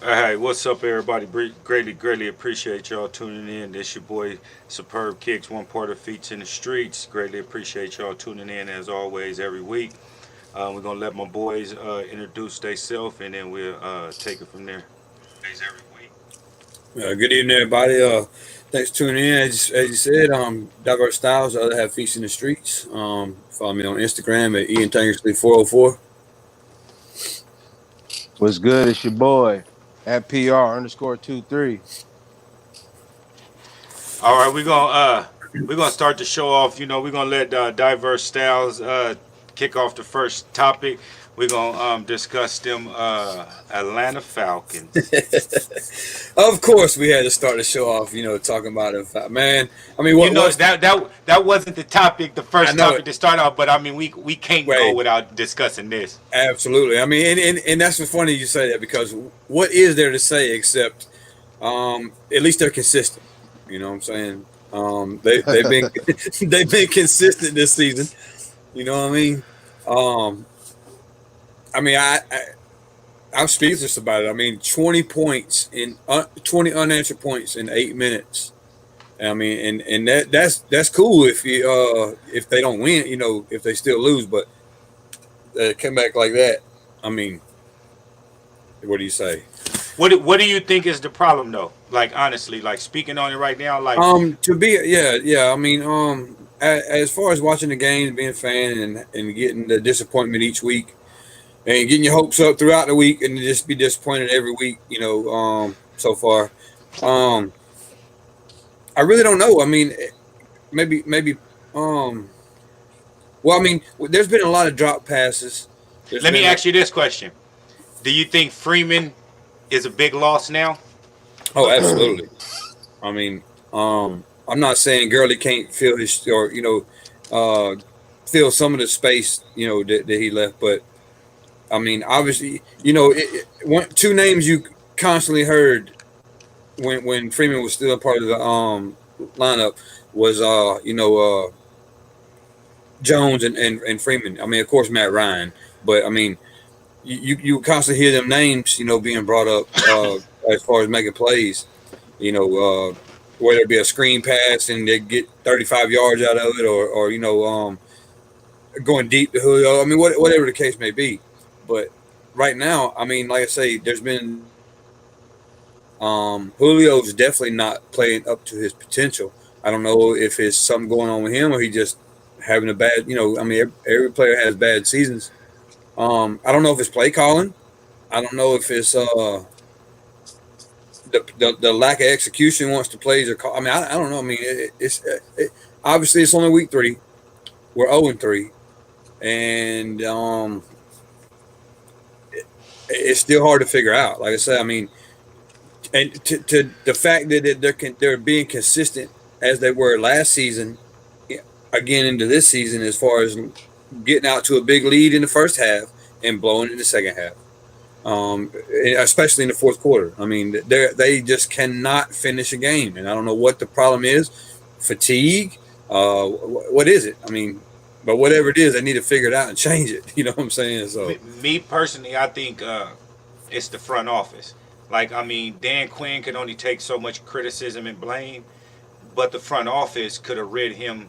Hey, what's up, everybody? Greatly appreciate y'all tuning in. This your boy, Superb Kicks, one part of Feats in the Streets. Greatly appreciate y'all tuning in as always every week. We're gonna let my boys introduce themselves, and then we'll take it from there. Good evening, everybody. Thanks for tuning in. As you said, Diverse Styles. I have Feast in the Streets. Follow me on Instagram at Ian Tankersley 404. What's good? It's your boy at PR_23. All right, we're gonna start the show off. We're gonna let Diverse Styles kick off the first topic. We're gonna discuss them Atlanta Falcons. Of course, we had to start the show off, talking about it. Man, I mean, You know what's that wasn't the topic, the I first know topic it. to start off, but I mean we can't go Wait, without discussing this. absolutely. I mean, and that's what's funny you say that because what is there to say except at least they're consistent. You know what I'm saying? They've been they've been consistent this season. You know what I mean? Um, I mean, I'm speechless about it. I mean, 20 points in 20 unanswered points in 8 minutes. I mean, and that's cool if they don't win, if they still lose, but come back like that. I mean, what do you say? What do you think is the problem though? Like honestly, like speaking on it right now, like To be yeah. I mean, as far as watching the game, being a fan, and getting the disappointment each week, and getting your hopes up throughout the week, and just be disappointed every week, so far. Um, I really don't know. I mean, maybe. Um, well, I mean, there's been a lot of drop passes. There's let me been, ask you this question: do you think Freeman is a big loss now? oh, absolutely. I mean, I'm not saying Gurley can't fill his or fill some of the space that he left, but I mean, obviously, two names you constantly heard when Freeman was still a part of the lineup was Jones and Freeman. I mean, of course, Matt Ryan, but I mean, you constantly hear them names, being brought up as far as making plays. You know, whether it be a screen pass and they get 35 yards out of it, or going deep to Julio. I mean, whatever the case may be. But right now, I mean, like I say, there's been Julio's definitely not playing up to his potential. I don't know if it's something going on with him or he just having a bad. I mean, every player has bad seasons. I don't know if it's play calling. I don't know if it's the lack of execution once the plays are called. I mean, I don't know. I mean, obviously it's only week 3. We're 0-3, and it's still hard to figure out. Like I said, I mean, and to the fact that they're being consistent as they were last season, again into this season, as far as getting out to a big lead in the first half and blowing in the second half. Especially in the fourth quarter. I mean, they just cannot finish a game, and I don't know what the problem is. Fatigue. What is it? I mean, but whatever it is, they need to figure it out and change it. You know what I'm saying? So Me personally, I think it's the front office. Like I mean, Dan Quinn could only take so much criticism and blame, but the front office could have rid him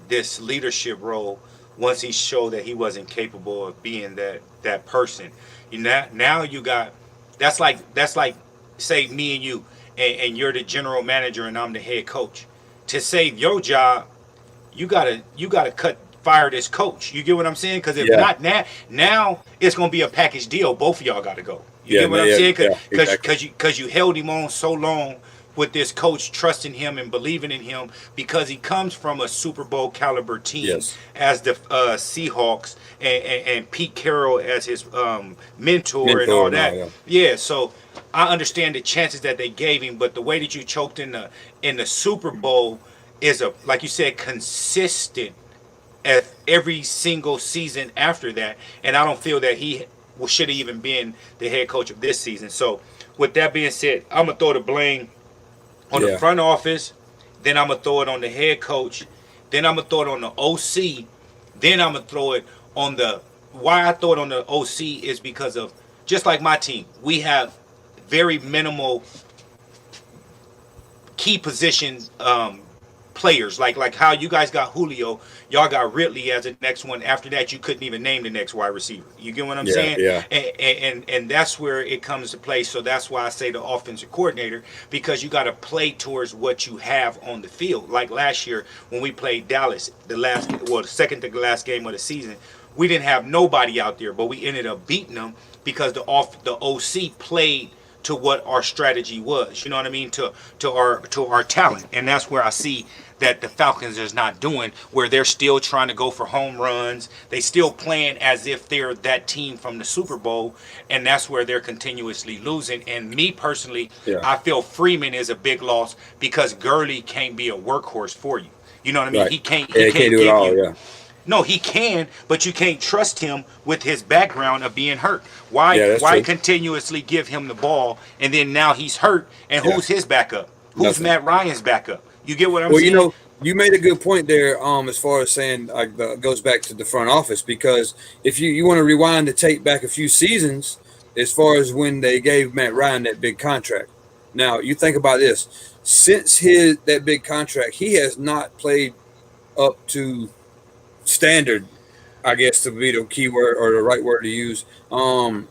this leadership role once he showed that he wasn't capable of being that person. Now you got that's like say me and you and you're the general manager and I'm the head coach. To save your job, you gotta cut fire this coach. You get what I'm saying? Because if yeah, not now it's gonna be a package deal. Both of y'all got to go. You yeah, get what I'm saying? yeah, exactly. Because you held him on so long with this coach trusting him and believing in him because he comes from a Super Bowl caliber team Yes, as the Seahawks and Pete Carroll as his mentor and mentor all and all. that. Yeah, Yeah, so I understand the chances that they gave him, but the way that you choked in the Super Bowl is a like you said consistent at every single season after that, and I don't feel that he should have even been the head coach of this season. So, with that being said, I'm gonna throw the blame on the yeah, front office, then I'm gonna throw it on the head coach, then I'm gonna throw it on the OC, then I'm gonna throw it on the. Why I throw it on the OC is because of just like my team, we have very minimal key position players, like how you guys got Julio, y'all got Ridley as the next one. After that, you couldn't even name the next wide receiver. You get what I'm Yeah, saying? yeah, And that's where it comes to play. So that's why I say the offensive coordinator, because you got to play towards what you have on the field. Like last year when we played Dallas, the second to the last game of the season, we didn't have nobody out there, but we ended up beating them because the OC played to what our strategy was. You know what I mean? To our talent, and that's where I see that the Falcons is not doing. Where they're still trying to go for home runs. They still playing as if they're that team from the Super Bowl, and that's where they're continuously losing. And me personally, yeah. I feel Freeman is a big loss because Gurley can't be a workhorse for you. You know what I mean? Right. He can't. He Yeah, he can't can't do it give all. you. Yeah, No, he can, but you can't trust him with his background of being hurt. Why yeah, that's why true. continuously give him the ball and then now he's hurt and Yeah, who's his backup? Who's nothing. Matt Ryan's backup? You get what I'm Well, you saying? know, you made a good point there. As far as saying goes back to the front office, because if you want to rewind the tape back a few seasons, as far as when they gave Matt Ryan that big contract. Now you think about this: since his that big contract, he has not played up to standard, I guess, to be the key word or the right word to use. And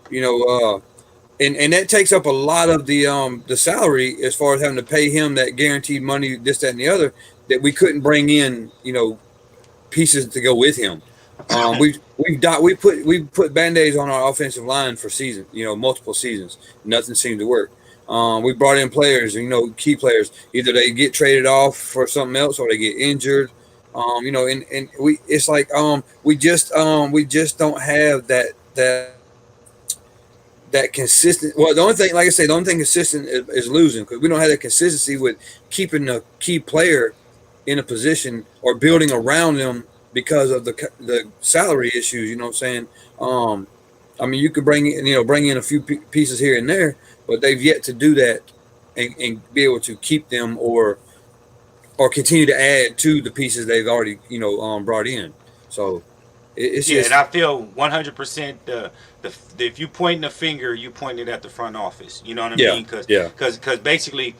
that takes up a lot of the salary as far as having to pay him that guaranteed money, this, that, and the other, that we couldn't bring in, pieces to go with him. We put band-aids on our offensive line for season, multiple seasons. Nothing seemed to work. We brought in players, key players. Either they get traded off for something else or they get injured. And we it's like we just don't have that consistent. Well, the only thing, like I say, the only thing consistent is losing, because we don't have that consistency with keeping the key player in a position or building around them because of the salary issues. You know what I'm saying? I mean, you could bring in a few pieces here and there, but they've yet to do that and be able to keep them or continue to add to the pieces they've already brought in. So it's Yeah, and just I feel 100% if you pointing the finger, you pointing it at the front office. You know what I yeah, mean? Because yeah. basically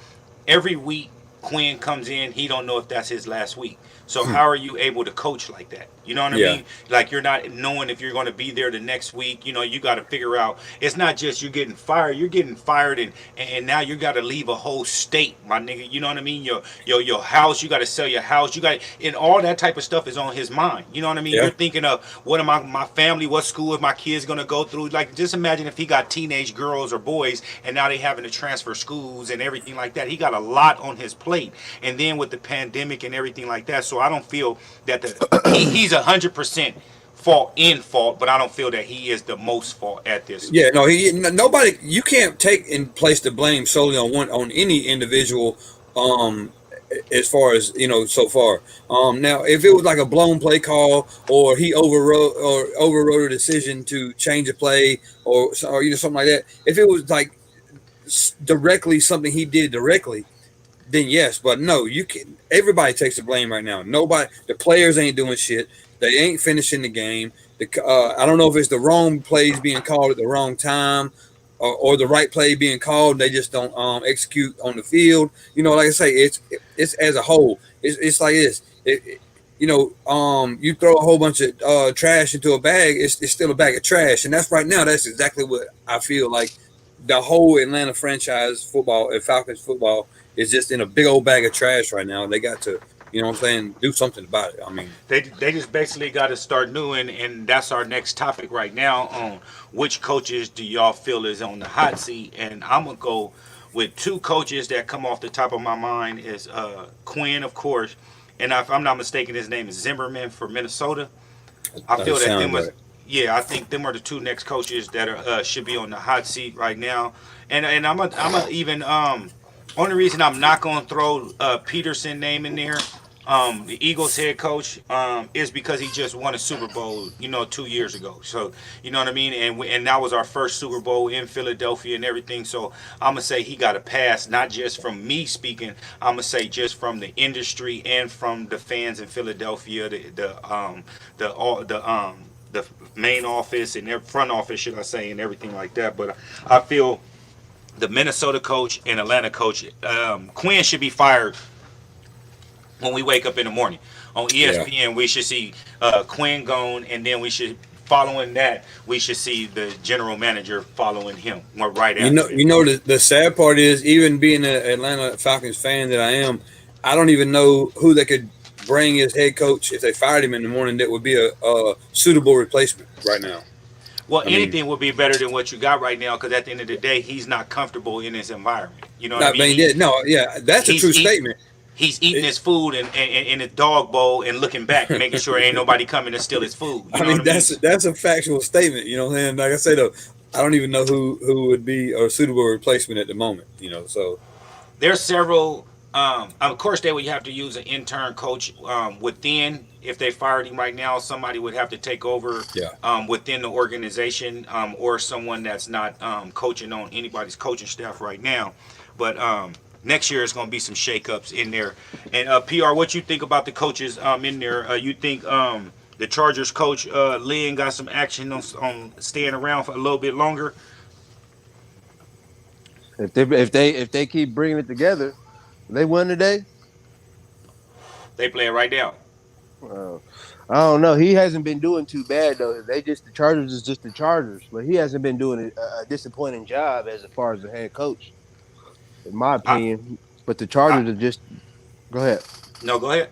every week Quinn comes in, he don't know if that's his last week. So how are you able to coach like that? You know what I Yeah. mean? Like you're not knowing if you're going to be there the next week. You got to figure out. It's not just you're getting fired. You're getting fired, and now you got to leave a whole state, my nigga. You know what I mean? Your house. You got to sell your house. You got and all that type of stuff is on his mind. You know what I mean? Yeah. You're thinking of what am my family, what school is my kids going to go through? Like just imagine if he got teenage girls or boys, and now they having to transfer schools and everything like that. He got a lot on his plate, and then with the pandemic and everything like that. So I don't feel that he's 100% fault, but I don't feel that he is the most fault at this. Yeah, no, nobody. You can't take and place the blame solely on any individual. Um, as far as so far. Now, if it was like a blown play call, or he overrode a decision to change a play, or something like that. If it was like directly something he did directly, then yes. But no, you can. Everybody takes the blame right now. Nobody. The players ain't doing shit. They ain't finishing the game. I don't know if it's the wrong plays being called at the wrong time, or the right play being called. They just don't execute on the field. Like I say, it's as a whole. It's like this. You throw a whole bunch of trash into a bag. It's still a bag of trash, and that's right now. That's exactly what I feel like. The whole Atlanta franchise football and Falcons football is just in a big old bag of trash right now. They got to, what I'm saying, do something about it. I mean, They just basically got to start new, and that's our next topic right now on which coaches do y'all feel is on the hot seat. And I'm gonna go with two coaches that come off the top of my mind is Quinn, of course, and if I'm not mistaken, his name is Zimmerman for Minnesota. I that feel that sounds them was right. yeah, I think them are the two next coaches that are should be on the hot seat right now. And I'm a even only reason I'm not gonna throw Peterson name in there, the Eagles head coach, is because he just won a Super Bowl, 2 years ago. So you know what I mean, and that was our first Super Bowl in Philadelphia and everything. So I'm gonna say he got a pass, not just from me speaking. I'm gonna say just from the industry and from the fans in Philadelphia, the main office and their front office, should I say, and everything like that. But I feel the Minnesota coach and Atlanta coach. Quinn should be fired when we wake up in the morning. On Yeah. ESPN, we should see Quinn gone, and then we should, following that, we should see the general manager following him or right after that. The sad part is, even being an Atlanta Falcons fan that I am, I don't even know who they could bring as head coach if they fired him in the morning that would be a suitable replacement right now. Well, I mean, anything would be better than what you got right now because at the end of the day, he's not comfortable in his environment. You know what I not mean? being dead. No, yeah, that's a He's true eat, statement. he's eating It, his food in his dog bowl and looking back, making sure ain't nobody coming to steal his food. You I know what mean, I mean? that's a factual statement. You know what I'm saying? Like I say, though, I don't even know who would be a suitable replacement at the moment. So There's several. Of course, they would have to use an intern coach within. If they fired him right now, somebody would have to take over yeah, within the organization, or someone that's not coaching on anybody's coaching staff right now. But next year is going to be some shakeups in there. And PR, what you think about the coaches in there? You think the Chargers coach Lynn got some action on staying around for a little bit longer? If they keep bringing it together, they win today. They play it right now. Uh, I don't know. He hasn't been doing too bad though. The Chargers is just the Chargers, but he hasn't been doing a disappointing job as far as the head coach, in my I, opinion. But the I Chargers are just go ahead. no, go ahead.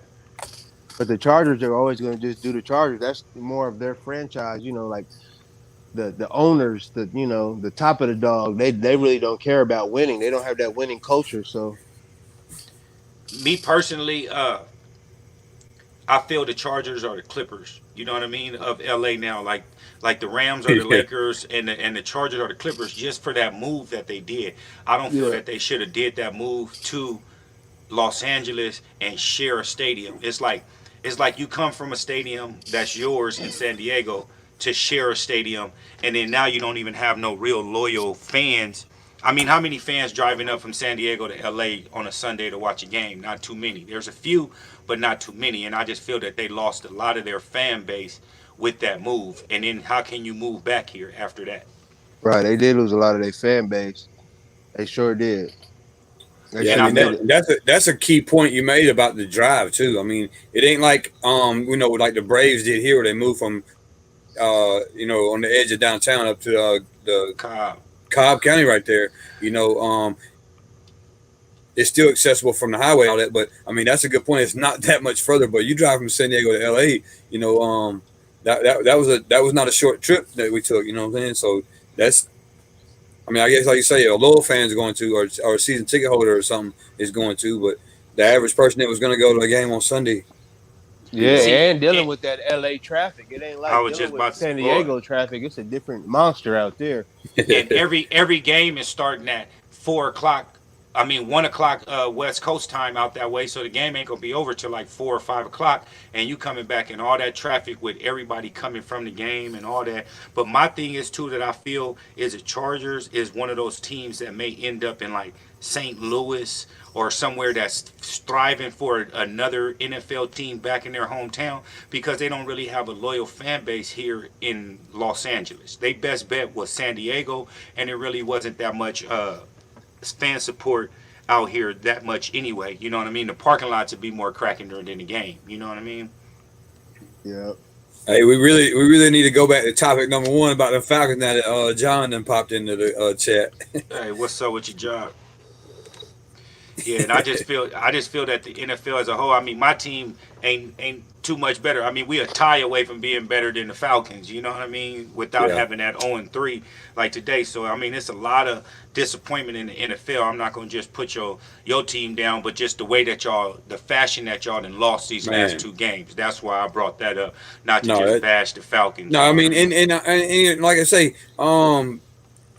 But the Chargers are always going to just do the Chargers. That's more of their franchise. Like the owners, the top of the dog. They really don't care about winning. They don't have that winning culture. So Me personally, I feel the Chargers are the Clippers. You know what I mean, of LA now. Like the Rams are the yeah, Lakers, and the Chargers are the Clippers. Just for that move that they did, I don't feel yeah, that they should have did that move to Los Angeles and share a stadium. It's like you come from a stadium that's yours in San Diego to share a stadium, and then now you don't even have no real loyal fans. I mean, how many fans driving up from San Diego to LA on a Sunday to watch a game? Not too many. There's a few, but not too many. And I just feel that they lost a lot of their fan base with that move. And then how can you move back here after that? right. They did lose a lot of their fan base. They sure did. They yeah. I And sure I mean, feel did. that's a key point you made about the drive too. I mean, it ain't like like the Braves did here, where they moved from on the edge of downtown up to the Cobb. Cobb County right there. You know, it's still accessible from the highway and all that. But I mean, that's a good point. It's not that much further. But you drive from San Diego to LA, that was not a short trip that we took. You know what I'm saying? So that's, I mean, I guess like you say, a loyal fan is going to, or a season ticket holder or something is going to, but the average person that was going to go to a game on Sunday, you Yeah, know, See, and dealing and with that LA traffic. It ain't I like was dealing just with about to San boy. Diego traffic. It's a different monster out there. And every game is starting at 4 o'clock. I mean 1 o'clock West Coast time out that way, so the game ain't gonna be over till like 4 or 5 o'clock, and you coming back in all that traffic with everybody coming from the game and all that. But my thing is too that I feel is the Chargers is one of those teams that may end up in like St. Louis or somewhere that's striving for another NFL team back in their hometown because they don't really have a loyal fan base here in Los Angeles. They best bet was San Diego, and it really wasn't that much fan support out here that much anyway. You know what I mean? The parking lots would be more cracking during the game. You know what I mean? Yeah. hey, we really need to go back to topic number one about the Falcons now that John then popped into the chat. Hey, what's up with your job? Yeah, and I just feel that the NFL as a whole. I mean, my team ain't too much better. I mean, we a tie away from being better than the Falcons. You know what I mean? Without Yeah. having that 0-3 like today. So I mean, it's a lot of disappointment in the NFL. I'm not gonna just put your team down, but just the way that the fashion that y'all done lost these last Man, 2 games. That's why I brought that up. Not to no, just bash the Falcons. no, You I know what I mean, mean? and like I say,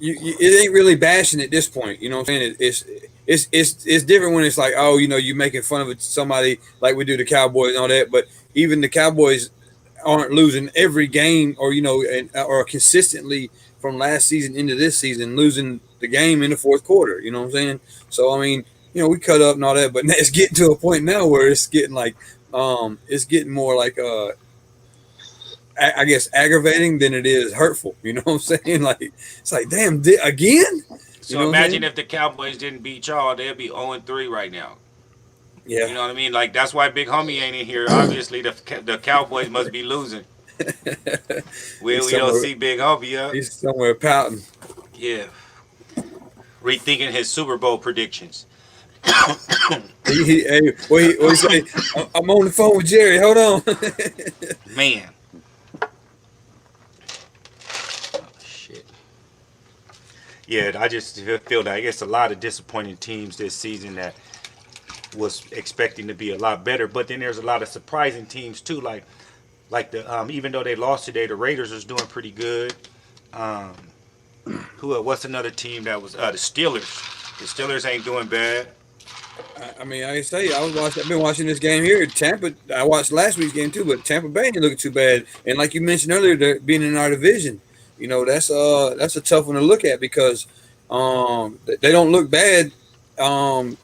it ain't really bashing at this point. You know what I'm saying? It's different when it's like, oh, you making fun of somebody like we do the Cowboys and all that. But even the Cowboys aren't losing every game, or consistently from last season into this season losing the game in the fourth quarter. You know what I'm saying? So I mean, we cut up and all that, but it's getting to a point now where it's getting like, it's getting more like I guess aggravating than it is hurtful. You know what I'm saying? Like it's like, damn, again. You So know what I'm imagine saying? if the Cowboys didn't beat y'all, they'd be 0-3 right now. Yeah. You know what I mean? Like that's why Big Homie ain't in here. Obviously, the Cowboys must be losing. We he's we don't somewhere. see Big Homie up. He's somewhere pouting. Yeah, rethinking his Super Bowl predictions. Hey, what he say? I'm on the phone with Jerry. Hold on. Man, shit. Yeah, I just feel like it's a lot of disappointing teams this season that was expecting to be a lot better. But then there's a lot of surprising teams too. Like the even though they lost today, the Raiders is doing pretty good. Um, what's another team that was the Steelers? The Steelers ain't doing bad. I mean, I say I've been watching this game here. Tampa. I watched last week's game too, but Tampa Bay ain't looking too bad. And like you mentioned earlier, they're being in our division. That's a tough one to look at because they don't look bad, and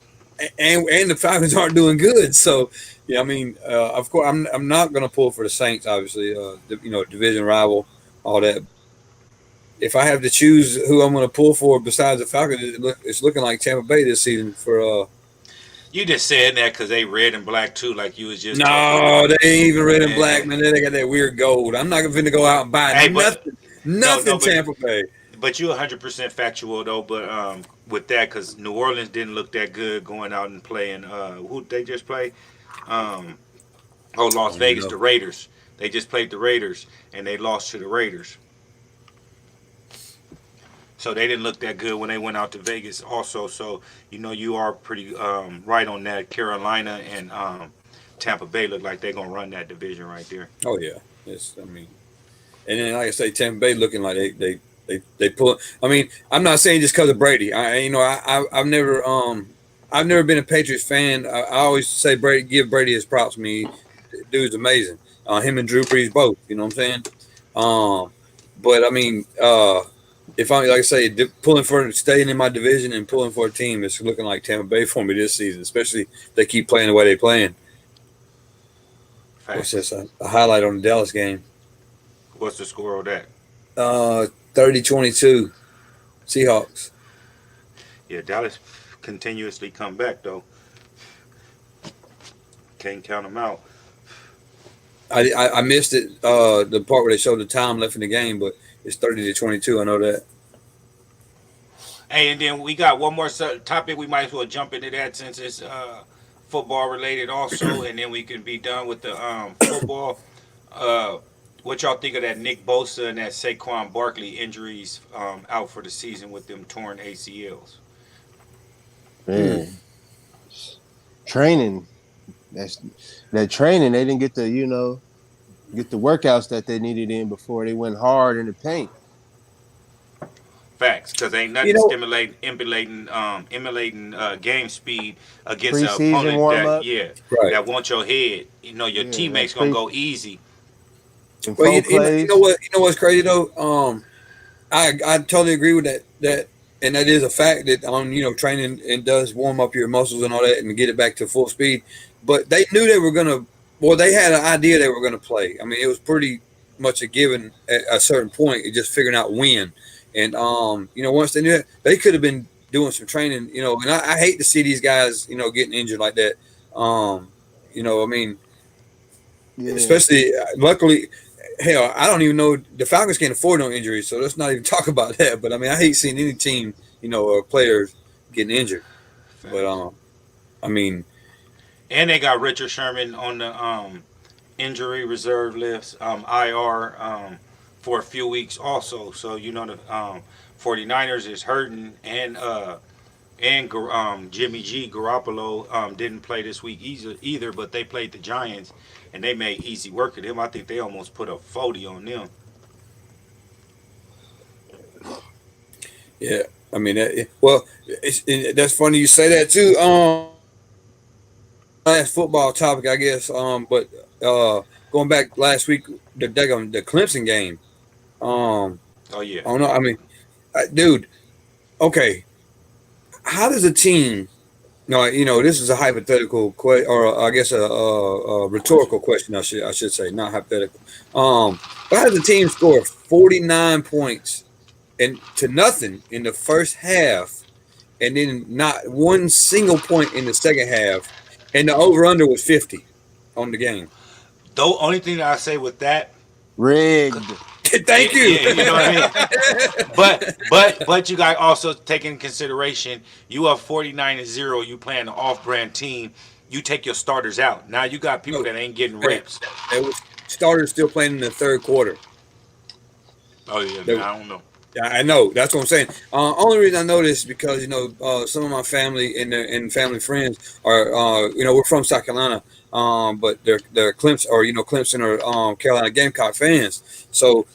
the Falcons aren't doing good. So yeah, I mean, of course, I'm not going to pull for the Saints, obviously. Division rival, all that. If I have to choose who I'm going to pull for besides the Falcons, it's looking like Tampa Bay this season for. You just said that because they red and black too, like you was just talking No, about. they ain't even red and black, Man. man. They got that weird gold. I'm not going to go out and buy Hey, but nothing. no, Nothing no, Tampa Bay. but you 100% factual though. But with that, because New Orleans didn't look that good going out and playing. Who they just play? Um, I Las don't even Vegas, know. the Raiders. They just played the Raiders and they lost to the Raiders. So they didn't look that good when they went out to Vegas. Also, so you are pretty right on that. Carolina and Tampa Bay look like they're gonna run that division right there. Oh yeah, yes. I mean, and then like I say, Tampa Bay looking like they pull. I mean, I'm not saying just because of Brady. I've never been a Patriots fan. I always say Brady, give Brady his props. Dude's amazing. Him and Drew Brees both. You know what I'm saying? Um, but I mean, if I like I say, pulling for staying in my division and pulling for a team, it's looking like Tampa Bay for me this season. Especially if they keep playing the way they playing. What's Facts. this? A highlight on the Dallas game. What's the score of that? Uh, 30-22 Seahawks. Yeah, Dallas continuously come back though. Can't count them out. I missed it. The part where they showed the time left in the game, but it's 30-22. I know that. Hey, and then we got one more topic. We might as well jump into that since it's football related also, and then we can be done with the football. Uh, what y'all think of that Nick Bosa and that Saquon Barkley injuries out for the season with them torn ACLs? Hmm. Man, training. That's that training. They didn't get get the workouts that they needed in before they went hard in the paint. Facts, because ain't You nothing know, emulating game speed against an Preseason opponent warm that ups. yeah right? that wants your head. Your Yeah, that teammates gonna go easy. and Well, four you know plays. what? You know what's crazy though? I totally agree with that, and that is a fact that training and does warm up your muscles and all that and get it back to full speed. But they knew they were gonna. Well, they had an idea they were gonna play. I mean, it was pretty much a given at a certain point. Just figuring out when, and once they knew it, they could have been doing some training. And I hate to see these guys, getting injured like that. I mean, Yeah, especially luckily. Hell, I don't even know the Falcons can't afford no injuries, so let's not even talk about that. But I mean, I hate seeing any team, or players getting injured. But Facts. I mean, And they got Richard Sherman on the injury reserve list, IR, for a few weeks also. So the 49ers is hurting, and Jimmy G Garoppolo didn't play this week either, but they played the Giants and they made easy work of them. I think they almost put a 40 on them. yeah, I mean, that's funny you say that too. Last football topic, I guess. But going back last week, the Clemson game. Oh yeah. I don't know. I mean, dude. Okay, how does a team? No, this is a hypothetical question, or I guess a rhetorical question. I should say, not hypothetical. But how does a team score 49 points and to nothing in the first half, and then not one single point in the second half, and the over under was 50 on the game. The only thing that I say with that, Rigged. Thank yeah, you. yeah, you know what I mean. But you got also take in consideration you are 49-0. You playing an off-brand team. You take your starters out. Now you got people No, that ain't getting hey, reps. there was starters still playing in the third quarter. Oh yeah, They, man, I don't know. Yeah, I know. That's what I'm saying. Only reason I know this is because some of my family and family friends are we're from South Carolina, but they're Clemson or Clemson or Carolina Gamecock fans. So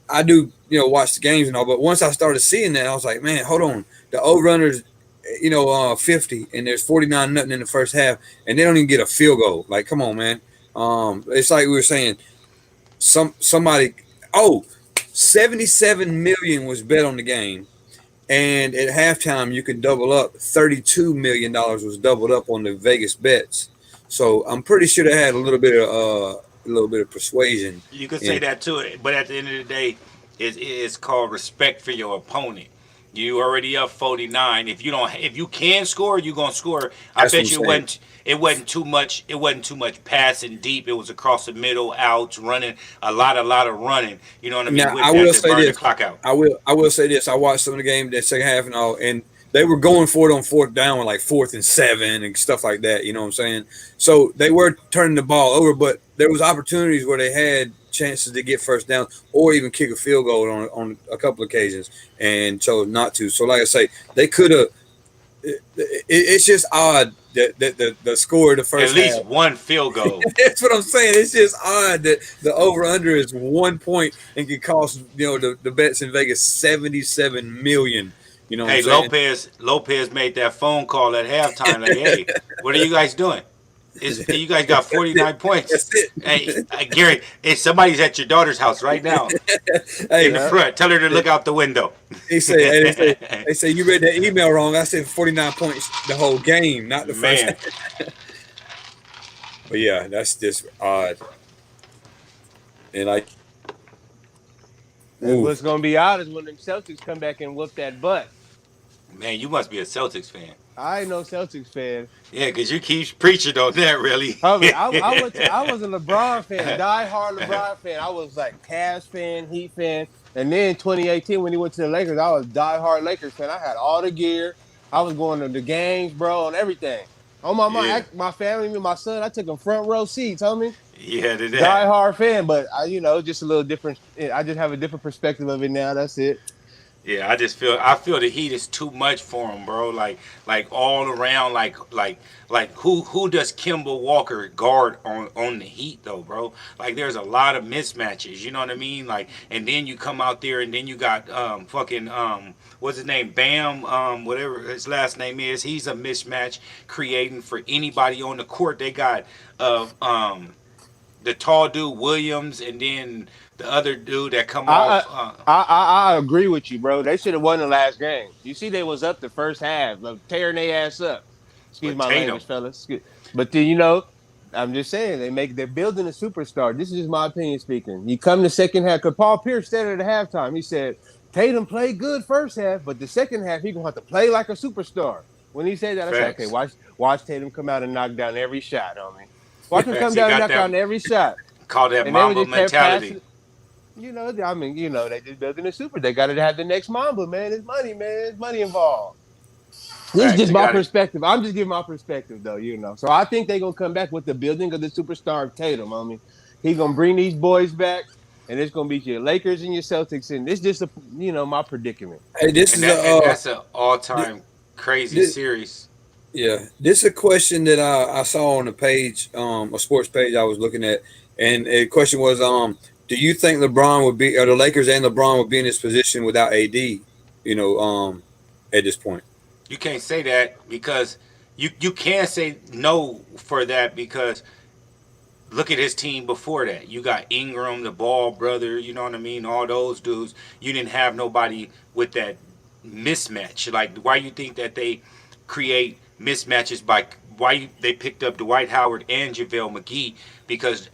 I do watch the games and all. But once I started seeing that, I was like, man, hold on. The over/unders, 50, and there's 49 nothing in the first half, and they don't even get a field goal. Like, come on, man. It's like we were saying, somebody. Oh, 77 million was bet on the game, and at halftime you could double up. $32 million was doubled up on the Vegas bets. So I'm pretty sure they had a little bit of persuasion. You could say And that too, but at the end of the day, it's called respect for your opponent. You already up 49. If you can score, you gonna score. I that's what I'm bet you saying. it wasn't too much. It wasn't too much passing deep. It was across the middle, outs, running a lot of running. You know what I mean? Now With I that will to say burn the this. clock out. I will say this. I watched some of the game that second half and all, and they were going for it on fourth down, like 4th and 7 and stuff like that. You know what I'm saying? So they were turning the ball over, but there was opportunities where they had chances to get first down or even kick a field goal on a couple of occasions and chose not to. So like I say, they could have. It's just odd that the score of the At first half. least one field goal. That's what I'm saying. It's just odd that the over under is 1 point and can cost the bets in Vegas 77 million. You know what I'm Hey, saying? Lopez made that phone call at halftime. Like, hey, what are you guys doing? You guys got 49 points. That's it. Hey, Gary, hey, somebody's at your daughter's house right now in Hey, the Yeah. front. Tell her to look out the window. they say you read that email wrong. I said 49 points the whole game, not the first. Man, But yeah, that's just odd. And like, And ooh, what's gonna be odd is when them Celtics come back and whoop that butt. man, you must be a Celtics fan. I ain't no Celtics fan. Yeah, because you keep preaching on that, really. I mean, I was a LeBron fan, die-hard LeBron fan. I was like Cavs fan, Heat fan, and then 2018 when he went to the Lakers, I was die-hard Lakers fan. I had all the gear. I was going to the games, bro, and everything. On Yeah, my family, me and my son, I took them front row seats, homie. yeah, to that. Die-hard fan, but just a little different. I just have a different perspective of it now. That's it. Yeah, I feel the heat is too much for him, bro. Like all around, like who does Kimball Walker guard on the Heat though, bro? Like there's a lot of mismatches. You know what I mean? Like and then you come out there and then you got fucking what's his name, Bam, whatever his last name is. He's a mismatch creating for anybody on the court. They got the tall dude Williams and then the other dude that come I off. I agree with you, bro. They should have won the last game. You see, they was up the first half, like, tearing their ass up. Excuse But my Tatum, language, fellas. But then I'm just saying they're building a superstar. This is just my opinion speaking. You come the second half, because Paul Pierce said it at halftime. He said Tatum played good first half, but the second half he gonna have to play like a superstar. When he said that, I said, okay, facts. watch Tatum come out and knock down every shot, homie. Watch him come Facts. He down and got knock that down every shot. call that And they would Mamba just kept mentality. passing. They just building a super. They got to have the next Mamba, man. It's money, man. There's money involved. This is Facts. just They my got it. perspective. I'm just giving my perspective, though. So I think they're gonna come back with the building of the superstar of Tatum. I mean, he's gonna bring these boys back, and it's gonna be your Lakers and your Celtics, and it's just my predicament. hey, this And is that and a that's an all this, time crazy this, series. yeah, this is a question that I saw on a page, a sports page I was looking at, and the question was, do you think LeBron would be, or the Lakers and LeBron would be in this position without AD? You know, at this point. You can't say that because you can't say no for that because look at his team before that. You got Ingram, the Ball brother, you know what I mean? All those dudes. You didn't have nobody with that mismatch. Like, why you think that they create mismatches by why they picked up Dwight Howard and JaVale McGee because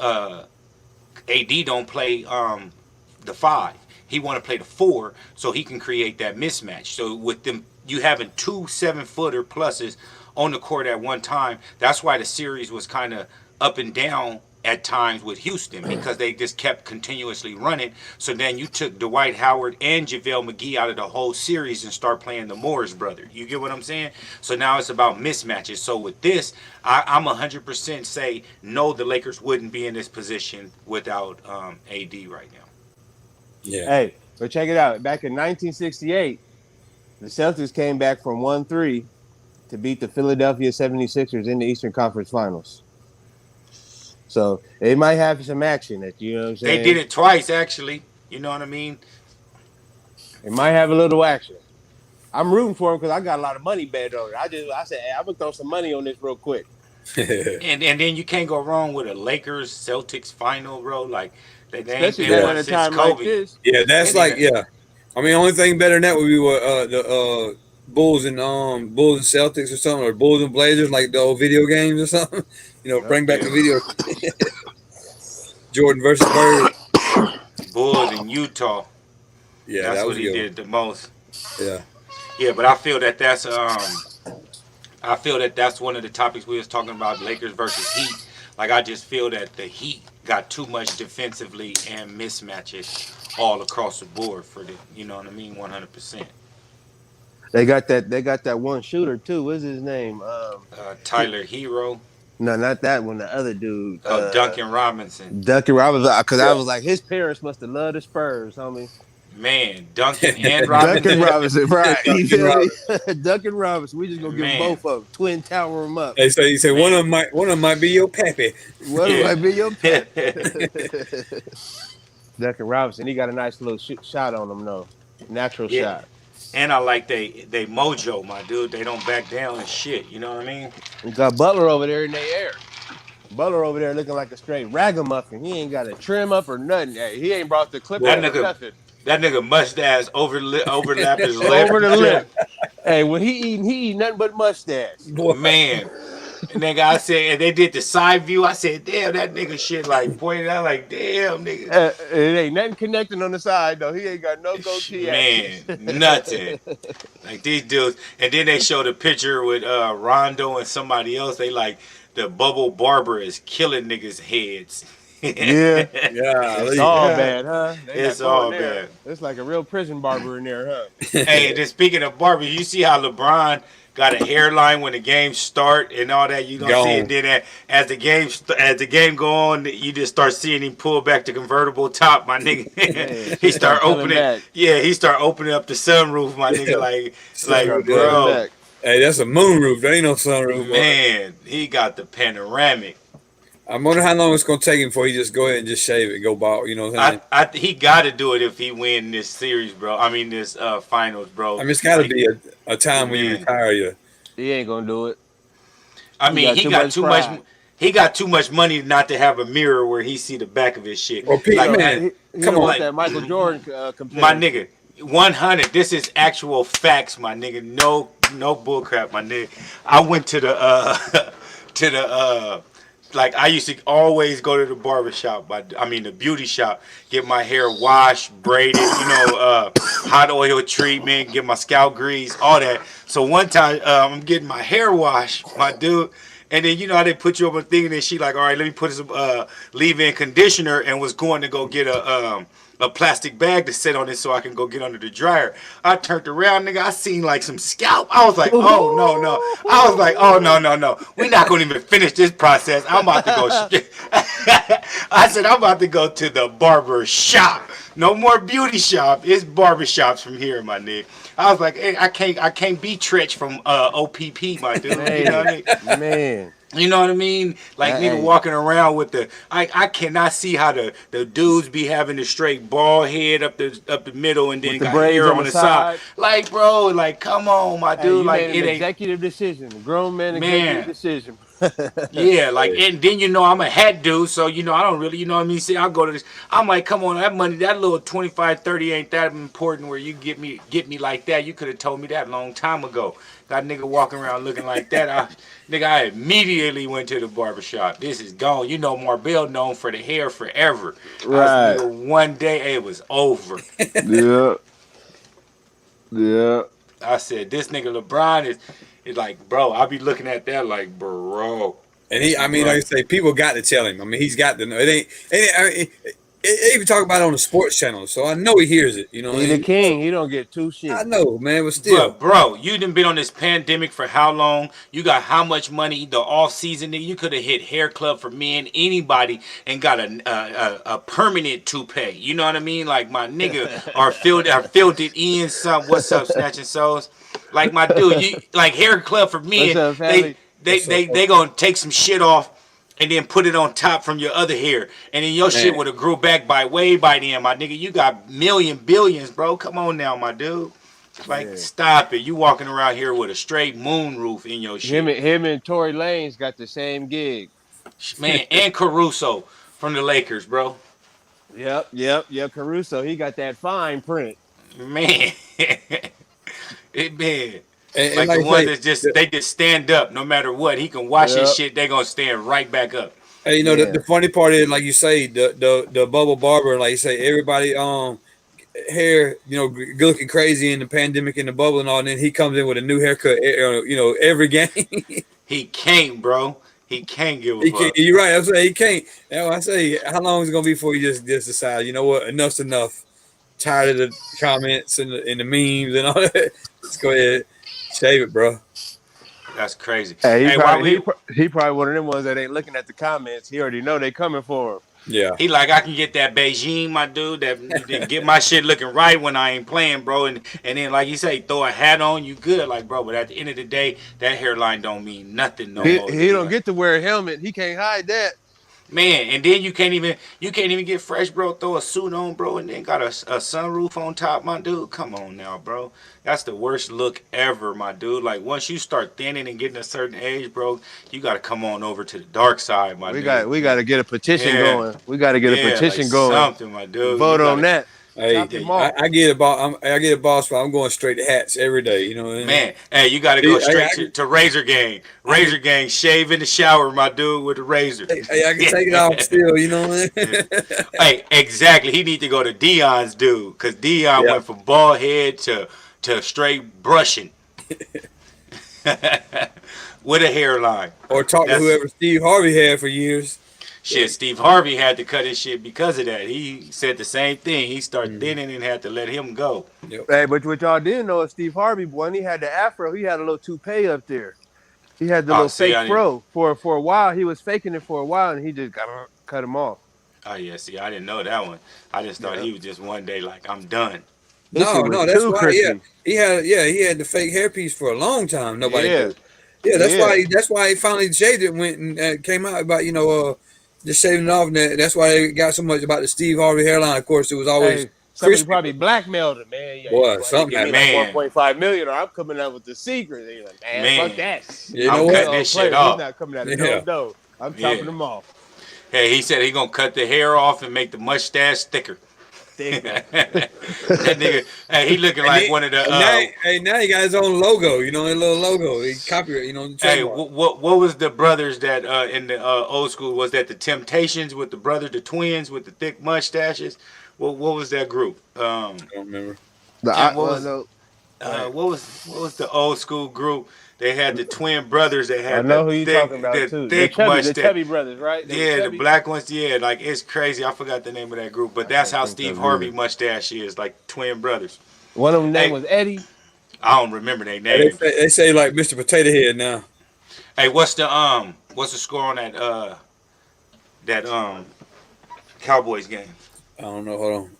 AD don't play the five. He want to play the 4 so he can create that mismatch. So with them, you having 2 7-footer pluses on the court at one time. That's why the series was kind of up and down at times with Houston because they just kept continuously running. So then you took Dwight Howard and JaVale McGee out of the whole series and start playing the Morris brother. You get what I'm saying? So now it's about mismatches. So with this, I'm 100% say no, the Lakers wouldn't be in this position without AD right now. Yeah. Hey, but check it out. Back in 1968, the Celtics came back from 1-3 to beat the Philadelphia 76ers in the Eastern Conference Finals. So they might have some action that, you know what I'm saying? They did it twice, actually. You know what I mean? They might have a little action. I'm rooting for them because I got a lot of money bet on it. I said, hey, I'm gonna throw some money on this real quick. And then you can't go wrong with a Lakers Celtics final, bro. Like they ain't Especially been at one a since time like Kobe. this. Yeah, that's They like didn't- yeah. I mean, only thing better than that would be what the Bulls and Celtics or something, or Bulls and Blazers, like the old video games or something. You know, bring back the video. Jordan versus Bird. Bulls in Utah. Yeah, That's that what was he good. did the most. Yeah. Yeah, but I feel that that's one of the topics we was talking about, Lakers versus Heat. Like I just feel that the Heat got too much defensively and mismatches all across the board for the, you know what I mean, 100%. They got that one shooter too. What's his name? Tyler Hero, No, not that one. The other dude. Duncan Robinson. Duncan Robinson. Because I Yeah. was like, his parents must have loved the Spurs, homie. Man, Duncan and Robinson. Duncan Robinson, right? You Duncan feel me? Duncan Robinson. We just gonna give them Man. both of them. Twin tower them up. They say Man. one of them might be your pappy. What Yeah. might be your pet? Duncan Robinson. He got a nice little shot on him though. Natural Yeah. shot. And I like they mojo, my dude. They don't back down and shit. You know what I mean? We got Butler over there in their air. Butler over there looking like a straight ragamuffin. He ain't got a trim up or nothing. Hey, he ain't brought the clip That up or nigga- nothing. That nigga mustache overlap his lip. Over the lip. Hey, when he eat nothing but mustache. Boy, Man. And nigga, I said, and they did the side view. I said, damn, that nigga shit like pointed out like, damn, nigga. It ain't nothing connecting on the side though. He ain't got no goatee. Man, nothing. Like these dudes. And then they showed a picture with Rondo and somebody else. They like the bubble barber is killing niggas' heads. Yeah. yeah, It's all bad, huh? They It's not going all there. bad. It's like a real prison barber in there, huh? Hey, and then speaking of barber, you see how LeBron got a hairline when the game start and all that. You don't see it. Then as the game go on, you just start seeing him pull back the convertible top, my nigga. Yeah, he start coming opening. back. Yeah, he start opening up the sunroof, my nigga. Like Sunroof, bro, Back. Hey, that's a moonroof. There ain't no sunroof. man, he got the panoramic. I wonder how long it's gonna take him before he just go ahead and just shave it, go bald. You know what I'm saying? He got to do it if he win this series, bro. I mean this finals, bro. I mean, it's got to be a time when you Man. retire. You. He ain't gonna do it. I mean, he got too pride. much. He got too much money not to have a mirror where he see the back of his shit. Well, Pete, Like, man, He come don't on. want that Michael Jordan comparison. my nigga, 100. This is actual facts, my nigga. No bullcrap, my nigga. I went to the like I used to always go to the barbershop, the beauty shop, get my hair washed, braided, hot oil treatment, get my scalp grease, all that. So one time I'm getting my hair washed, my dude, and then you know how they put you up a thing, and then she like, all right, let me put some leave-in conditioner, and was going to go get a plastic bag to sit on it so I can go get under the dryer. I turned around, nigga. I seen like some scalp. I was like, oh no. I was like, oh no. We not gonna even finish this process. I'm about to go. I said, I'm about to go to the barber shop. No more beauty shop. It's barber shops from here, my nigga. I was like, hey, I can't be Tretch from OPP, my dude. You know what I mean? Man. You know what I mean? Like nigga Hey. walking around with I cannot see how the dudes be having the straight bald head up the middle and then With the got braids hair on on the the side. side. Like bro, like come on, my Hey, dude. you Like made it an ain't. executive decision. A grown man Man. executive decision. Yeah, like and then I'm a hat dude, so I don't really, you know what I mean? See, I'll go to this. I'm like, come on, that money, that little 25, 30 ain't that important where you get me like that. You could have told me that a long time ago. That nigga walking around looking like that. I immediately went to the barbershop. This is gone. You know Marbell known for the hair forever. Right. Nigga, one day it was over. Yeah. Yeah. I said, this nigga LeBron is like, bro, I be looking at that like, bro. And I mean, like I Bro. say, people got to tell him. I mean, he's got to know. I mean, they even talk about it on the sports channel, so I know he hears it. You know, He the king. He don't get two I shit. know, man, but still, But bro, you done been on this pandemic for how long? You got how much money? The off season, you could have hit Hair Club for Men, anybody, and got a permanent toupee. You know what I mean? Like my nigga, filled it in. Some what's up, snatching souls? Like my dude, you like Hair Club for What's Men. up, They family? they what's up, they they gonna take some shit off and then put it on top from your other hair, and then your shit man? would have grew back way by then, my nigga. You got billions, bro. Come on now, my dude. Like, Yeah. stop it. You walking around here with a straight moon roof in your shit. Him and Tory Lanez got the same gig. Man, and Caruso from the Lakers, bro. Yep. Caruso, he got that fine print. Man. It man. And Like the like I ones say, that they just stand up no matter what. He can wash his Yep. shit, they gonna stand right back up. hey, you know, Yeah. the funny part is, like you say, the bubble barber, like you say, everybody hair, you know, good looking crazy in the pandemic in the bubble and all, and then he comes in with a new haircut, you know, every game. He can't, bro. He can't give a He can't. fuck. You're right. I'm saying he can't. You know, I say, how long is it gonna be before you just decide? You know what? Enough's enough. Tired of the comments and the memes and all that. Let's go ahead, shave it, bro. That's crazy. Hey, Hey, why we he probably one of them ones that ain't looking at the comments. He already know they coming for him. Yeah. He like I can get that Beijing, my dude, that get my shit looking right when I ain't playing, bro. And then like you say, throw a hat on, you good, like bro. But at the end of the day, that hairline don't mean nothing no more. He Dude. don't Like, get to wear a helmet. He can't hide that. man, and then you can't even get fresh, bro. Throw a suit on, bro, and then got a sunroof on top, my dude. Come on now, bro. That's the worst look ever, my dude. Like once you start thinning and getting a certain age, bro, you got to come on over to the dark side, my dude. We got to get a petition Yeah. going. We got to get a petition like going. something, my dude. Vote You on gotta, that. Hey, Chop them off. I get a boss. I get a boss, but I'm going straight to hats every day. You know what I mean? Man, hey, you got to go straight to Razor Gang. Razor Gang, shave in the shower, my dude, with the razor. Hey, I can take it off still. You know what I mean? Hey, exactly. He need to go to Dion's dude, because Dion Yeah. went from bald head to straight brushing with a hairline. Or talk to That's- whoever Steve Harvey had for years. Shit, Steve Harvey had to cut his shit because of that. He said the same thing. He started thinning and had to let him go. Hey, but what y'all didn't know is Steve Harvey, when he had the afro, he had a little toupee up there. He had the little see, fake fro for a while. He was faking it for a while, and he just cut him off. Oh, yeah, see, I didn't know that one. I just thought he was just one day like, I'm done. This shit was that's too why. crispy. He had the fake hairpiece for a long time. Nobody. Yeah. Did. Yeah, that's Yeah. why he finally shaved it. Went and came out about just shaving it off. And that's why they got so much about the Steve Harvey hairline. Of course, it was always Hey, somebody crispy. probably blackmailed him, man. Yeah, Boy, you something give me happened. like 1.5 million, or I'm coming out with the secret. They're like, man, fuck that. You I'm know what? cutting this shit off. He's not coming out of Yeah. no. I'm chopping Yeah. them off. Hey, he said he gonna cut the hair off and make the mustache thicker. That nigga, hey, he looking like one of the. Now he got his own logo. You know, his little logo. He copyright. You know, the Hey, trademark. what was the brothers that in the old school? Was that the Temptations with the brothers, the twins with the thick mustaches? What was that group? I don't remember. What was the old school group? They had the twin brothers that had I know the who you thick, talking about the too. thick The mustache. Chubby brothers, right? Yeah, the black ones. Yeah, like it's crazy. I forgot the name of that group, but that's how Steve Harvey mustache is, like twin brothers. One of them name Hey. was Eddie. I don't remember their They names. say, they say like Mr. Potato Head now. Hey, what's the score on that Cowboys game? I don't know. Hold on.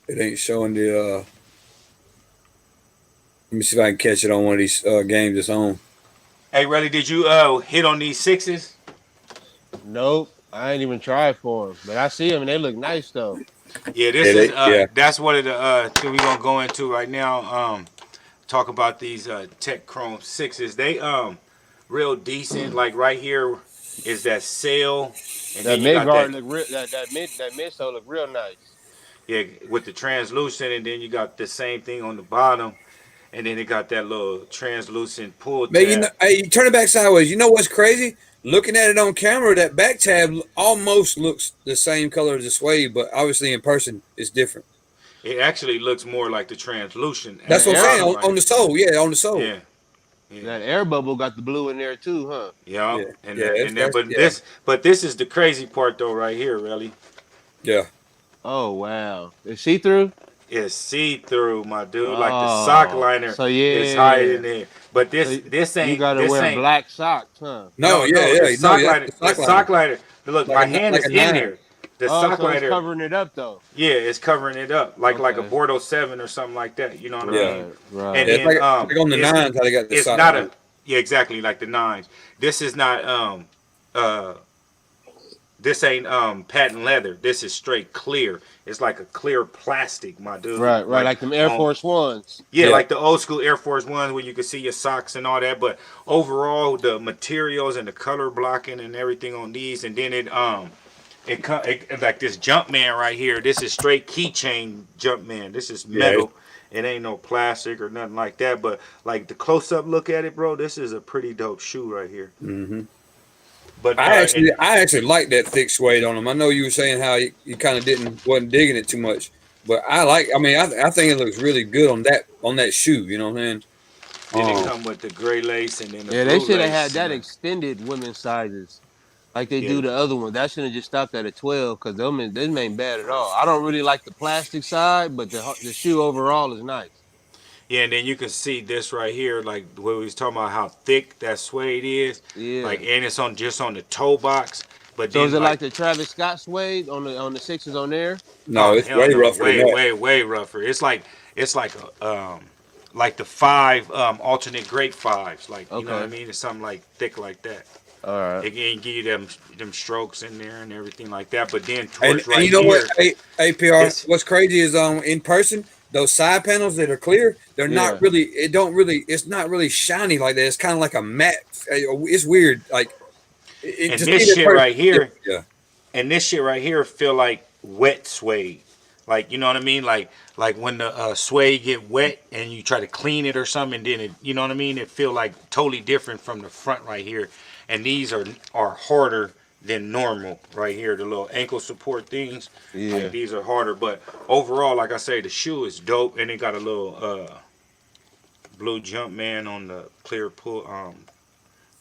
It ain't showing the. Let me see if I can catch it on one of these games that's on. Hey, Relly, did you hit on these sixes? Nope, I ain't even tried for them, but I see them and they look nice though. Yeah, that's one of the things we're gonna go into right now. Talk about these Tech Chrome sixes. They real decent. Like right here is that sail, and That then you mid got guard that, look real. That midsole look real nice. yeah, with the translucent, and then you got the same thing on the bottom. and then it got that little translucent pull Man, tab. hey, you turn it back sideways. You know what's crazy? Looking at it on camera, that back tab almost looks the same color as the suede, but obviously in person it's different. It actually looks more like the translucent at That's That the what I'm air, saying bottom right on the here. sole. Yeah, on the sole. Yeah, yeah, that air bubble got the blue in there too, huh? yeah. Yeah, And yeah, that, that's, and that, that's but yeah, this is the crazy part though, right here, really. yeah. Oh wow, it's see through. It's see through, my dude. Like the sock Oh, liner so is hiding yeah, there, but so you gotta this wear ain't. black socks, huh? No, No, yeah, no, the yeah. No, sock that's liner, the the sock sock liner, liner. Look, my hand like is a in nine. there. The Oh, sock so it's liner, covering it up though. yeah, it's covering it up like a Okay, Bordeaux 7 or something like that. You know what I Yeah, mean? right, And right. yeah. then It's like on the nines how they got the it's sock not liner. a, yeah, exactly, like the nines. This is not uh this ain't patent leather. This is straight clear. It's like a clear plastic, my dude. Right, right, Like like them Air on, Force Ones. yeah, Yeah, like the old school Air Force Ones where you could see your socks and all that. But overall, the materials and the color blocking and everything on these, and then it like this Jumpman right here. This is straight keychain Jumpman. This is yeah. metal. It ain't no plastic or nothing like that. But like the close up look at it, bro, this is a pretty dope shoe right here. Mm-hmm. But and I actually like that thick suede on them. I know you were saying how you kind of wasn't digging it too much, but I like. I mean, I think it looks really good on that shoe. You know what I'm saying? then it come with the gray lace and then the Yeah, they blue should have had lace that and extended women's sizes like they yeah. do the other one. That should have just stopped at a 12 because them ain't bad at all. I don't really like the plastic side, but the shoe overall is nice. Yeah, and then you can see this right here, like where we was talking about how thick that suede is, like, Yeah. and it's on just on the toe box. But So is then it like, like the Travis Scott suede on the sixes on there? No, oh it's hell way no, rougher than way that. way way rougher. It's like a like the five alternate grape fives, like you know what I Okay. mean. It's something like thick like that. All right. It can give you them strokes in there and everything like that. But then And towards you right know what, here, APR? this What's crazy is in person those side panels that are clear, they're not Yeah. really. It don't really. It's not really shiny like that. It's kind of like a matte. It's weird. Like and to see this it in shit person. right here, Yeah, and this shit right here feel like wet suede. Like you know what I mean? Like when the suede get wet and you try to clean it or something, then it you know what I mean? It feel like totally different from the front right here. And these are harder than normal right here. The little ankle support things, like Yeah. these are harder. But overall, like I say, the shoe is dope, and it got a little blue jump man on the clear pull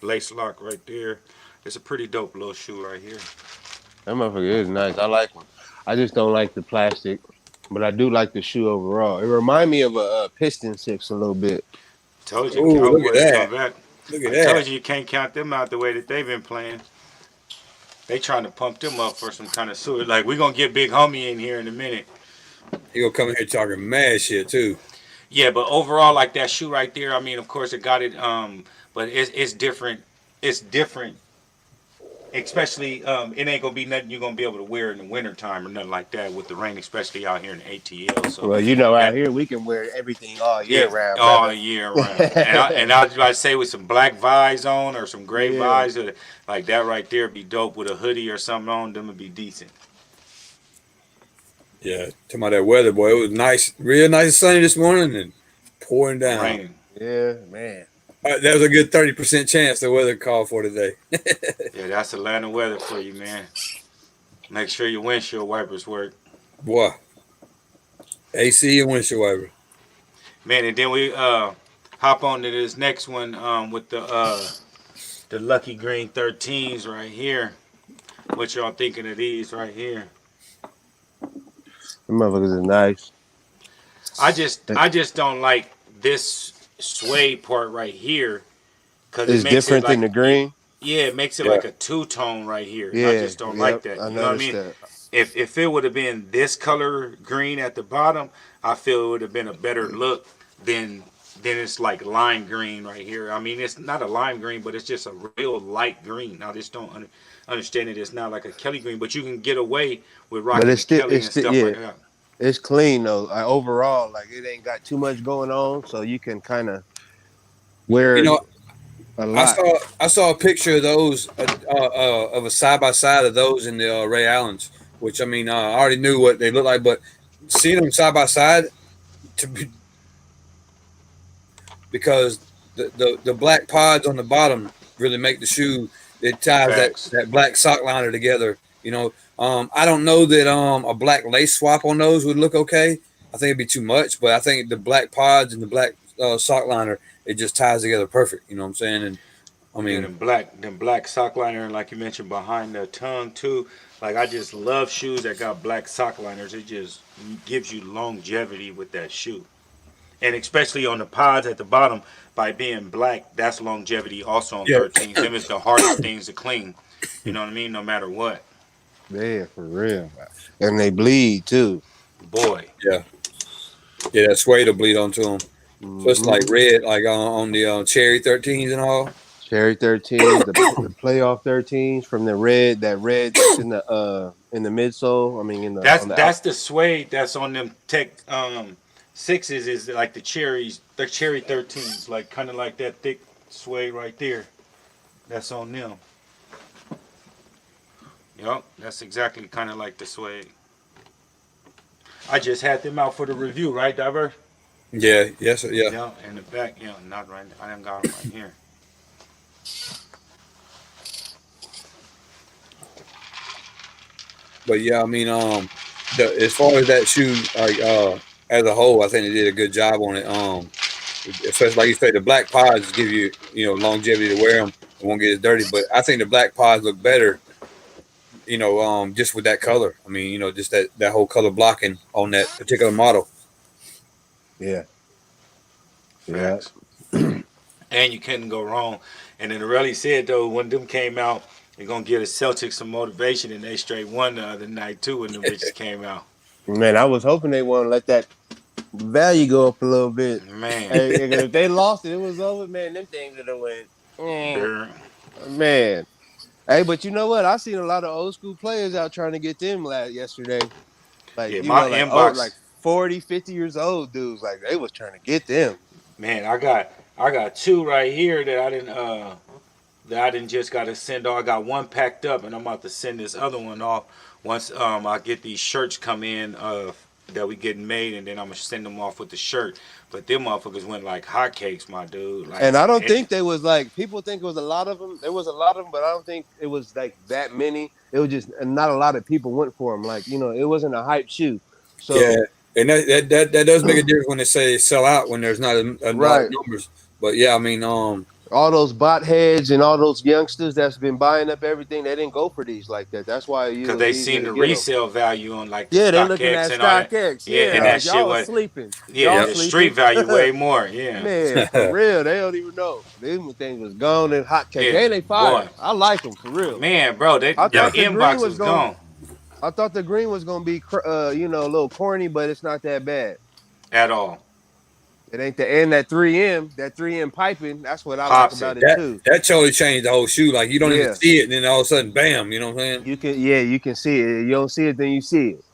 lace lock right there. It's a pretty dope little shoe right here. That motherfucker is nice. I like one. I just don't like the plastic, but I do like the shoe overall. It remind me of a Piston Six a little bit. Told you, oh, look at Cowboys that! come back. Look at I that! told you can't count them out the way that they've been playing. They trying to pump them up for some kind of suit. Like we gonna get Big Homie in here in a minute. He gonna come in here talking mad shit too. Yeah, but overall, like that shoe right there. I mean, of course, it got it. But it's different. It's different. Especially, it ain't gonna be nothing you're gonna be able to wear in the wintertime or nothing like that with the rain, especially out here in the ATL. So Well, you know, out that here we can wear everything all yeah, year round, all brother. year round. And I was about to say with some black vise on or some gray Yeah. vise, like that right there, be dope with a hoodie or something on. Them would be decent. Yeah, talking about that weather, boy. It was nice, real nice and sunny this morning, and pouring down. Raining. Yeah, man. That was a good 30% chance the weather called for today. Yeah, that's Atlanta weather for you, man. Make sure your windshield wipers work. Boy, AC and windshield wiper. Man, and then we hop on to this next one with the Lucky Green 13s right here. What y'all thinking of these right here? The motherfuckers is nice. I just don't like this suede part right here because it It's makes it different than like the green. yeah, it makes it Yeah. like a two tone right here. And I Yeah, just don't like yep. that. I You know what I noticed mean? that. If it would have been this color green at the bottom, I feel it would have been a better look than it's like lime green right here. I mean, it's not a lime green, but it's just a real light green. I just don't understand it. It's not like a Kelly green, but you can get away with But rocking it's the still, Kelly and stuff yeah, like that. it's clean though. Like, overall, like it ain't got too much going on, so you can kind of wear You it know, a lot. I saw a picture of those of a side by side of those in the Ray Allens, which I mean I already knew what they look like, but seeing them side by side to be because the black pods on the bottom really make the shoe. It ties Facts. that black sock liner together. I don't know that a black lace swap on those would look okay. I think it'd be too much, but I think the black pods and the black sock liner, it just ties together perfect. You know what I'm saying? And I Yeah, mean, them black sock liner, and like you mentioned, behind the tongue too. Like I just love shoes that got black sock liners. It just gives you longevity with that shoe, and especially on the pods at the bottom by being black. That's longevity also on yeah, 13s. Them is the hardest things to clean. You know what I mean? No matter what, Yeah, for real. And they bleed too. boy. yeah, yeah. That suede will bleed onto them. So it's Hmm. like red, like on the cherry 13s and all. Cherry 13s, the playoff 13s from that red that's in the midsole. I mean in the That's on the out. that's the suede that's on them tech sixes is like the cherry 13s, like kind of like that thick suede right there. That's on them. Yup, that's exactly kind of like the suede. I just had them out for the review, right, Diver? Yeah, yes, yeah. Yeah, in the back. Yeah, not right. I done got them right here. But yeah, I mean, as far as that shoe, like as a whole, I think they did a good job on it. Especially like you say, the black pods give you longevity to wear them. It won't get as dirty. But I think the black pods look better, just with that color. I mean, just that whole color blocking on that particular model. Yeah, yeah. Facts. And you couldn't go wrong. And then really said though, when them came out, they're gonna give the Celtics some motivation, and they straight won the other night too when the bitches came out. Man, I was hoping they want to let that value go up a little bit. Man, Hey, if they lost it, it was over. Man, them things would have went. Mm, they're- man. Hey, but you know what? I seen a lot of old school players out trying to get them yesterday. Like, yeah, my like old, like inbox, 40, 50 years old dudes. Like they was trying to get them. man, I got two right here that I didn't just got to send off. I got one packed up, and I'm about to send this other one off once I get these shirts come in that we getting made, and then I'm gonna send them off with the shirt. But them motherfuckers went like hotcakes, my dude. Like, And I don't think they was like people think it was a lot of them. There was a lot of them, but I don't think it was like that many. It was just not a lot of people went for them. Like it wasn't a hype shoe. Yeah, So and that does make a difference when they say sell out when there's not a lot of right, numbers. But yeah, I mean, all those bot heads and all those youngsters that's been buying up everything, they didn't go for these like that. That's why it because was they easier seen to the get them. resale value on like the Yeah, they looking StockX at and all that. StockX. Yeah, Yeah, and that like shit y'all was was sleeping. yeah, Y'all the sleeping. street value way more. Yeah, Man, for real, they don't even know. Them things was gone and hot cake. yeah, And they boy, fire. I like them for real. man, bro, they I their thought the green inbox was was going. gone I thought the green was gonna be, a little corny, but it's not that bad. at all. It ain't the end that 3M, that 3M piping. That's what I like Pops about it. it that too. that totally changed the whole shoe. Like you don't even Yeah, see it, and then all of a sudden, bam! You know what I'm saying? you can see it. You don't see it, then you see it.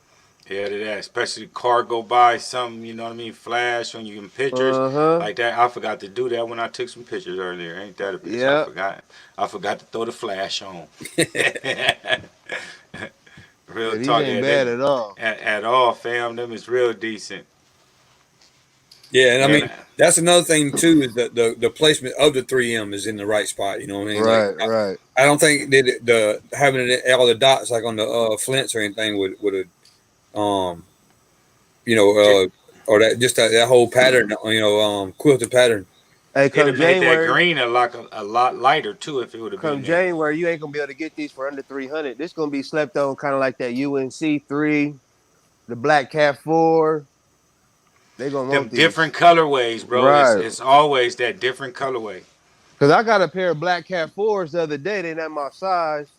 Yeah, that especially car go by something, you know what I mean, flash on you in pictures Uh huh. like that. I forgot to do that when I took some pictures earlier. Ain't that a bitch? I Yeah. forgot. I forgot to throw the flash on. Real Yeah, these talk, ain't yeah, bad they at all. at all, fam. Them is real decent. Yeah, and I And mean that's another thing too is that the placement of the 3M is in the right spot. You know what I mean? Like Right, right. I don't think that the having all the dots like on the flints or anything would have um you know or that just that whole pattern quilted pattern. Hey, it'd have made that green a lot lighter too if it would have been come there. January, you ain't gonna be able to get these for under 300. This gonna be slept on, kind of like that UNC 3, the Black Cat 4. They gonna Them want these, different colorways, bro. It's right? it's always that different colorway. Because I got a pair of Black Cat 4s the other day. They not my size,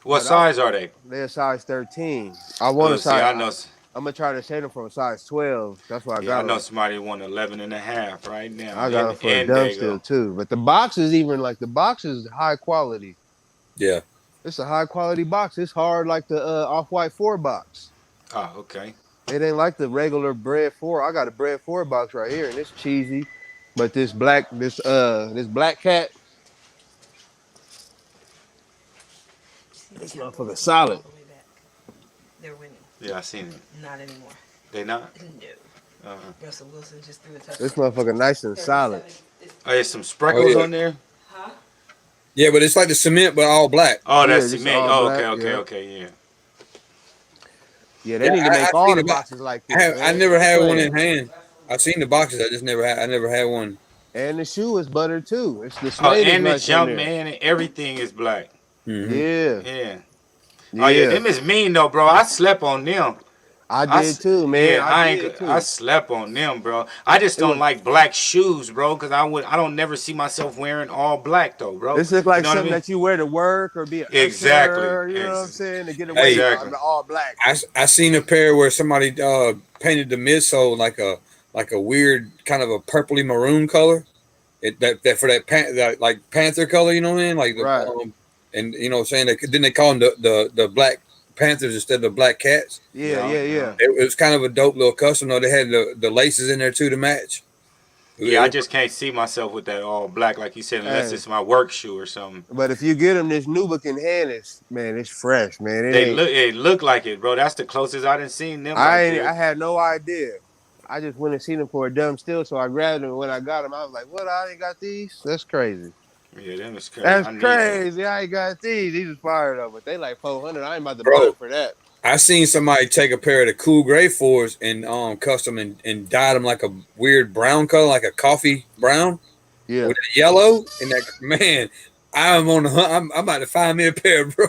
What but size are they? they're size 13. I want a Oh, see, size. I know. I'm gonna try to save them from a size 12. That's why I Yeah, I got know them. somebody want 11 and a half right now. I got them for a And dumb they still go. too. But the box is even like the box is high quality. Yeah, It's a high quality box. It's hard like the Off White 4 box. Oh, okay. It ain't like the regular bread 4. I got a bread 4 box right here, and it's cheesy. But this black cat, this motherfucker solid. They're winning. Yeah, I seen it. Not anymore. They not? No. Uh, Russell Wilson just threw a This touchdown. motherfucker nice and solid. There's some Oh sprinkles yeah, on there. Huh? yeah, but it's like the cement, but all black. Oh, Yeah, that's just cement. all Oh, black. okay, okay, Yeah, okay, yeah. yeah. They Yeah, need to I make all seen the it. boxes like I this, have. I man. never Quit had one playing. in hand. I've seen the boxes. I just never had. I never had one. And the shoe is butter too. It's the Oh, suede is and the nice on jump there. man and everything is black. Hmm. Yeah, Yeah. Oh yeah, yeah. them is mean though, bro. I slept on them. I did too, man. Yeah, I did I too. slept on them, bro. I just It don't was. like black shoes, bro, because I don't never see myself wearing all black though, bro. This looks You like know what I something mean? that you wear to work or be an Exactly. usher. You know what I'm saying? To get away Hey, Exactly. all black. I seen a pair where somebody painted the midsole like a weird kind of a purpley maroon color. That for that like panther color, you know what I mean? Like the Right. and you know what I'm saying, then they call them the black panthers instead of the black cats. Yeah, Yeah, yeah, yeah. yeah. It was kind of a dope little custom though. They had the laces in there too to match. Yeah, It I was just can't see myself with that all black, like you said, unless Hey, it's my work shoe or something. but if you get them this new book in hand, it's man, it's fresh, man. It ain't. It look like it, bro. That's the closest I done seen them I like ain't. I this. had no idea. I just went and seen them for a dumb steal, so I grabbed them. When I got them, I was like, "What? I ain't got these? That's crazy. Yeah, them is crazy. That's I need them. crazy. I ain't got these. These is fire though, but they like 400. I ain't about to buy bro. them for that. I seen somebody take a pair of the cool gray fours and custom and dyed them like a weird brown color, like a coffee brown Yeah, with that yellow. And that man, I'm on the hunt. I'm about to find me a pair, bro.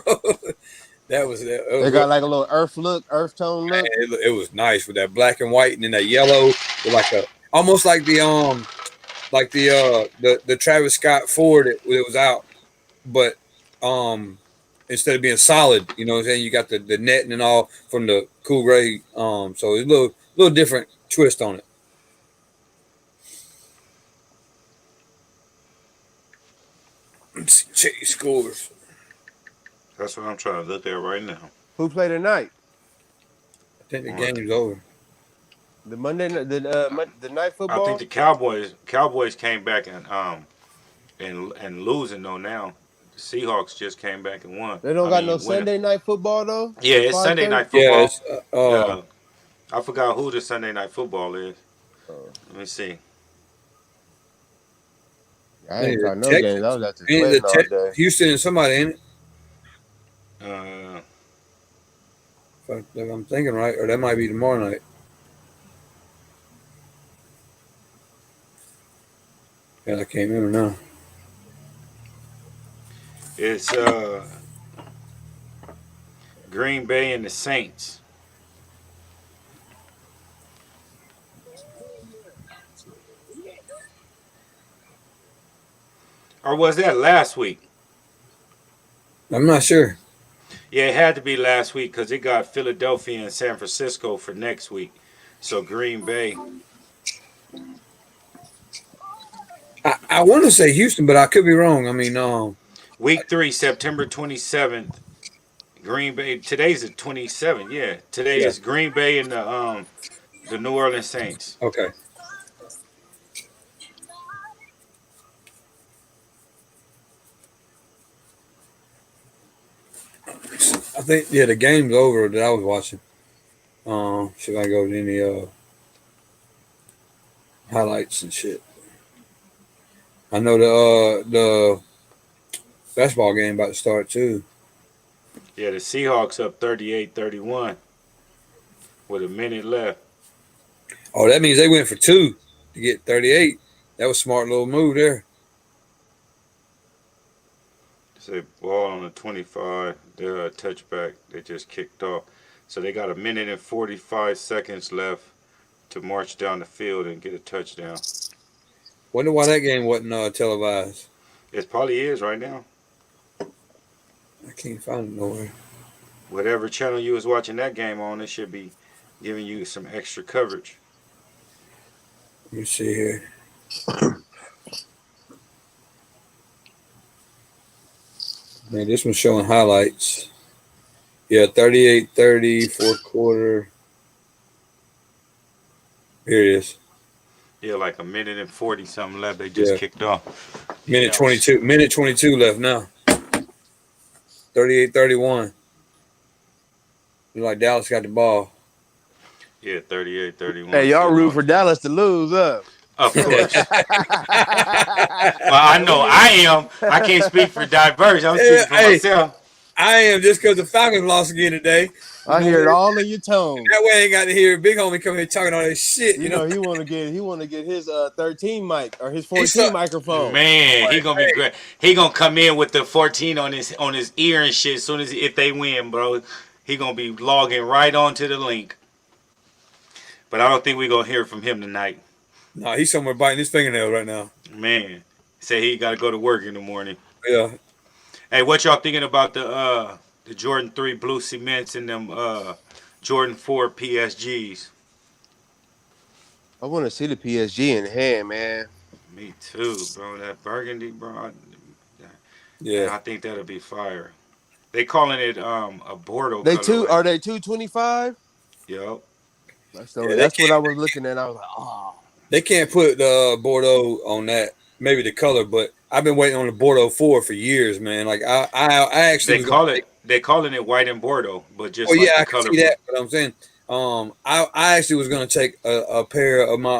That they was real. got like a little earth look, earth tone look. It was nice with that black and white and then that yellow with like a almost like the Travis Scott Ford that was out, but um instead of being solid, you know what I'm saying, you got the netting and all from the cool gray. So it's a little different twist on it. Let's see, check your scores. That's what I'm trying to look at right now. Who played tonight? I think the Or- game's over. The Monday, the night I think football. the Cowboys came back and losing though now. The Seahawks just came back and won. They don't I got no mean winning. Sunday night football though. Yeah, At it's Sunday 5:30. night Yeah, football. it's I forgot who the Sunday night football is. Oh, Let me see. I ain't caught no games. I Texas, was out there ain't sweating all day. Houston and somebody in it. Uh, If I'm thinking right, or that might be tomorrow night. Yeah, I can't remember now. it's Green Bay and the Saints. Or was that last week? I'm not sure. Yeah, it had to be last week because it got Philadelphia and San Francisco for next week. So Green Bay. I want to say Houston, but I could be wrong. I mean, Week 3, September 27th. Green Bay. Today's the 27th. Yeah. Today yeah, is Green Bay and the New Orleans Saints. okay. I think the game's over that I was watching. Should I go to any highlights and shit? I know the basketball game about to start too. Yeah, the Seahawks up 38-31 with a minute left. Oh, that means they went for two to get 38. That was a smart little move there. It's a ball on the 25. They're a touchback. They just kicked off. So they got a minute and 45 seconds left to march down the field and get a touchdown. Wonder why that game wasn't televised. It probably is right now. I can't find it nowhere. Whatever channel you was watching that game on, it should be giving you some extra coverage. Let me see here. Man, this one's showing highlights. Yeah, 38-30, fourth quarter. Here it is. Yeah, like a minute and 40 something left. They just kicked off. Minute 22. Minute 22 left now. 38-31. Look like Dallas got the ball. Yeah, 38-31. Hey, y'all Still root on. for Dallas to lose up. Of course. Well, I know I am. I can't speak for Diverge. I'm Yeah, speaking for hey, myself. I am just because the Falcons lost again today. You I know, hear it all in your tone. that way I ain't got to hear Big Homie come here talking all that shit. You know he want to get his 13 mic or his He's 14 microphone. Man, he gonna be great. He gonna come in with the 14 on his ear and shit. As soon as if they win, bro, he gonna be logging right onto the link. But I don't think we gonna hear from him tonight. no, he's somewhere biting his fingernail right now. Man, say he got to go to work in the morning. Yeah, Hey, what y'all thinking about the Jordan 3 blue cements and them Jordan 4 PSGs? I want to see the PSG in hand, man. Me too, bro. That burgundy, bro. Man, yeah. I think that'll be fire. They calling it a Bordeaux They two colorway. are they 225? Yup. Yeah, That's what I was looking at. I was like, oh, they can't put Bordeaux on that. Maybe the color, but I've been waiting on the Bordeaux 4 for years, man. Like I actually was gonna take. They calling it white and Bordeaux, but just Well, like yeah, the I can color. see that, but I'm saying, I actually was gonna take a pair of my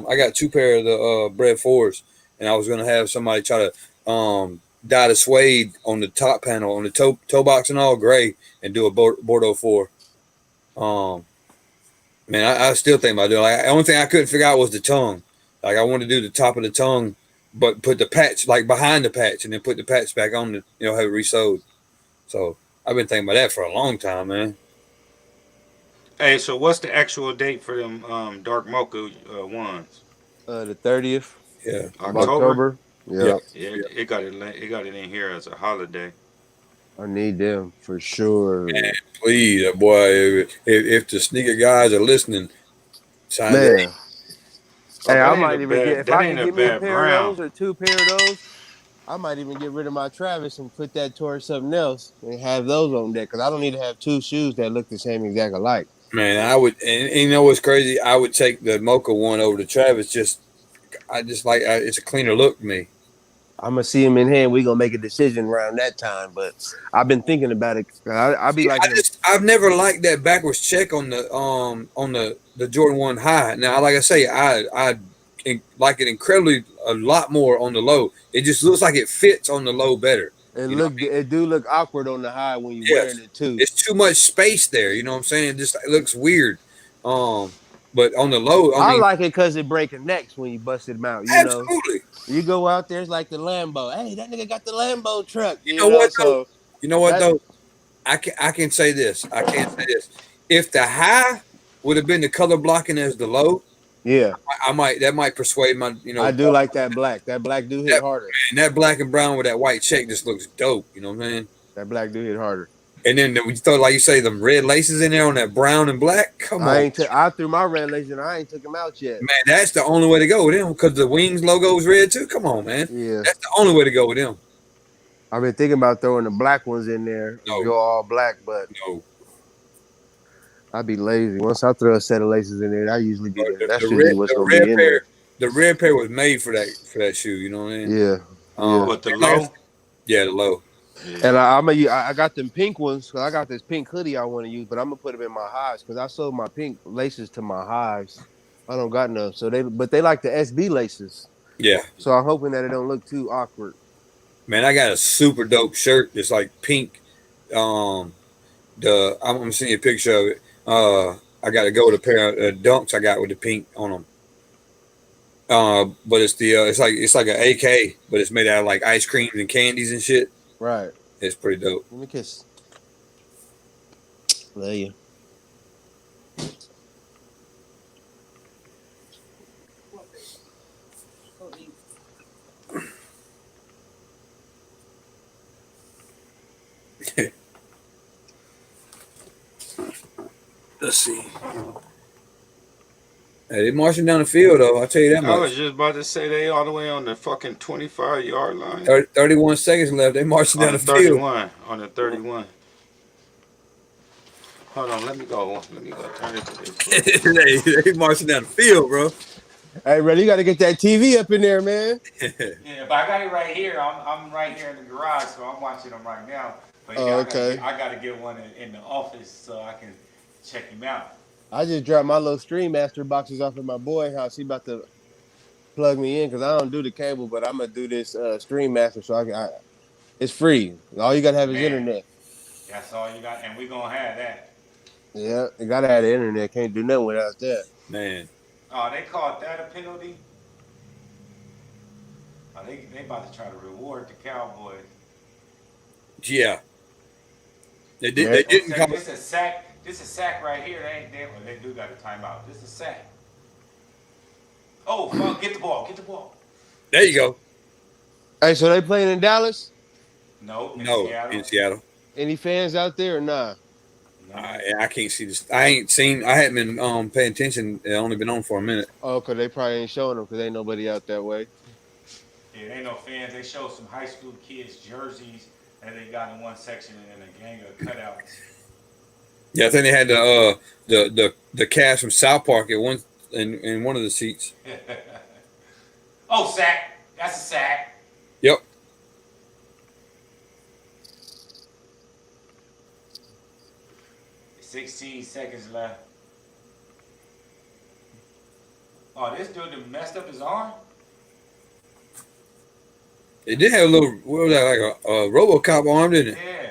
I got two pair of the Bread Fours, and I was gonna have somebody try to dye the suede on the top panel on the toe box and all gray, and do a Bordeaux 4. Um, Man, I still think about doing. Like, the only thing I couldn't figure out was the tongue. Like I wanted to do the top of the tongue, but put the patch like behind the patch, and then put the patch back on the have it resewed. So I've been thinking about that for a long time, man. Hey, so what's the actual date for them dark mocha ones? the 30th Yeah, of October. October. yeah, Yeah, Yeah, yeah. it got it in here as a holiday. I need them for sure. Please, boy, if the sneaker guys are listening, sign that. Man. Oh, Hey, that I ain't a might even get bad. if That I ain't can a get me a bad pair of brown. those or two pair of those. I might even get rid of my Travis and put that towards something else and have those on deck because I don't need to have two shoes that look the same exact alike. Man, I would, and you know what's crazy? I would take the Mocha one over the Travis. I just like it's a cleaner look to me. I'm gonna see him in hand. We gonna make a decision around that time. But I've been thinking about it. I be See, liking them. I've never liked that backwards check on the Jordan 1 high. Now, like I say, like it incredibly a lot more on the low. It just looks like it fits on the low better. You know what I mean? It do look awkward on the high when you're wearing Yes. it too. It's too much space there, you know what I'm saying? It looks weird. But on the low, I I mean, like it because it breaking necks when you bust them out. absolutely. You go out there, it's like the Lambo. Hey, that nigga got the Lambo truck. You know what though? So You know what that though? I can say this. I can't say this. If the high would have been the color blocking as the low, yeah, I might that might persuade my I do like that black. That black do hit that harder. and that black and brown with that white check just looks dope. You know what I'm saying? That black do hit harder. And then when you throw like you say them red laces in there on that brown and black, come on, I threw my red laces and I ain't took them out yet. man, that's the only way to go with them because the wings logo is red too. Come on, man, Yeah, that's the only way to go with them. I've been thinking about throwing the black ones in there and No, go all black, but no, I'd be lazy. Once I throw a set of laces in there, I usually be there. That's the usually red what's the gonna red be in pair there. the red pair was made for that shoe. You know what I mean? Yeah, yeah. What the Like I low? said, yeah, the low. And I got them pink ones. Cause I got this pink hoodie I want to use, but I'm gonna put them in my highs because I sold my pink laces to my highs. I don't got none, so they like the SB laces. Yeah, So I'm hoping that it don't look too awkward. man, I got a super dope shirt. It's like pink. Um, I'm gonna send you a picture of it. I got to go with a pair of dunks I got with the pink on them. But it's like an AK, but it's made out of like ice creams and candies and shit. Right. It's pretty dope. Let me kiss. Love you. Let's see. Hey, they marching down the field though. I'll tell you that I was much. just about to say they all the way on the fucking 25-yard line. 31 seconds left. They marching On down the the field. 31. On the 31. Hold on, let me go. Let me go turn it to this. They marching down the field, bro. Hey, brother, you got to get that TV up in there, man. Yeah, but I got it right here. I'm right here in the garage, so I'm watching them right now. But yeah, Okay. I gotta get one in the office so I can check him out. I just dropped my little Stream Master boxes off at my boy house. He plug me in because I don't do the cable, but I'm gonna do this Stream Master, so it's free. All you gotta have is Man, internet. that's all you got, and we gonna have that. Yeah, you gotta have the internet. Can't do nothing without that. Man, Oh, they called that a penalty. Oh, they about to try to reward the Cowboys. yeah, they did. Yeah. They didn't call This it. a sack. This a sack right here. They do got a timeout. This is a sack. Oh, fuck! Get the ball. Get the ball. There you go. Hey, so they playing in Dallas? No, in No, Seattle. in Seattle. Any fans out there or nah? No. I can't see this. I ain't seen. I haven't been paying attention. It only been on for a minute. Oh, cause they probably ain't showing them because ain't nobody out that way. Yeah, they ain't no fans. They show some high school kids jerseys that they got in one section and then a gang of cutouts. Yeah, I think they had the cast from South Park at one in one of the seats. Oh, sack. That's a sack. Yep. 16 seconds left. Oh, this dude done messed up his arm? It did have a little, what was that, like a RoboCop arm, didn't it? Yeah.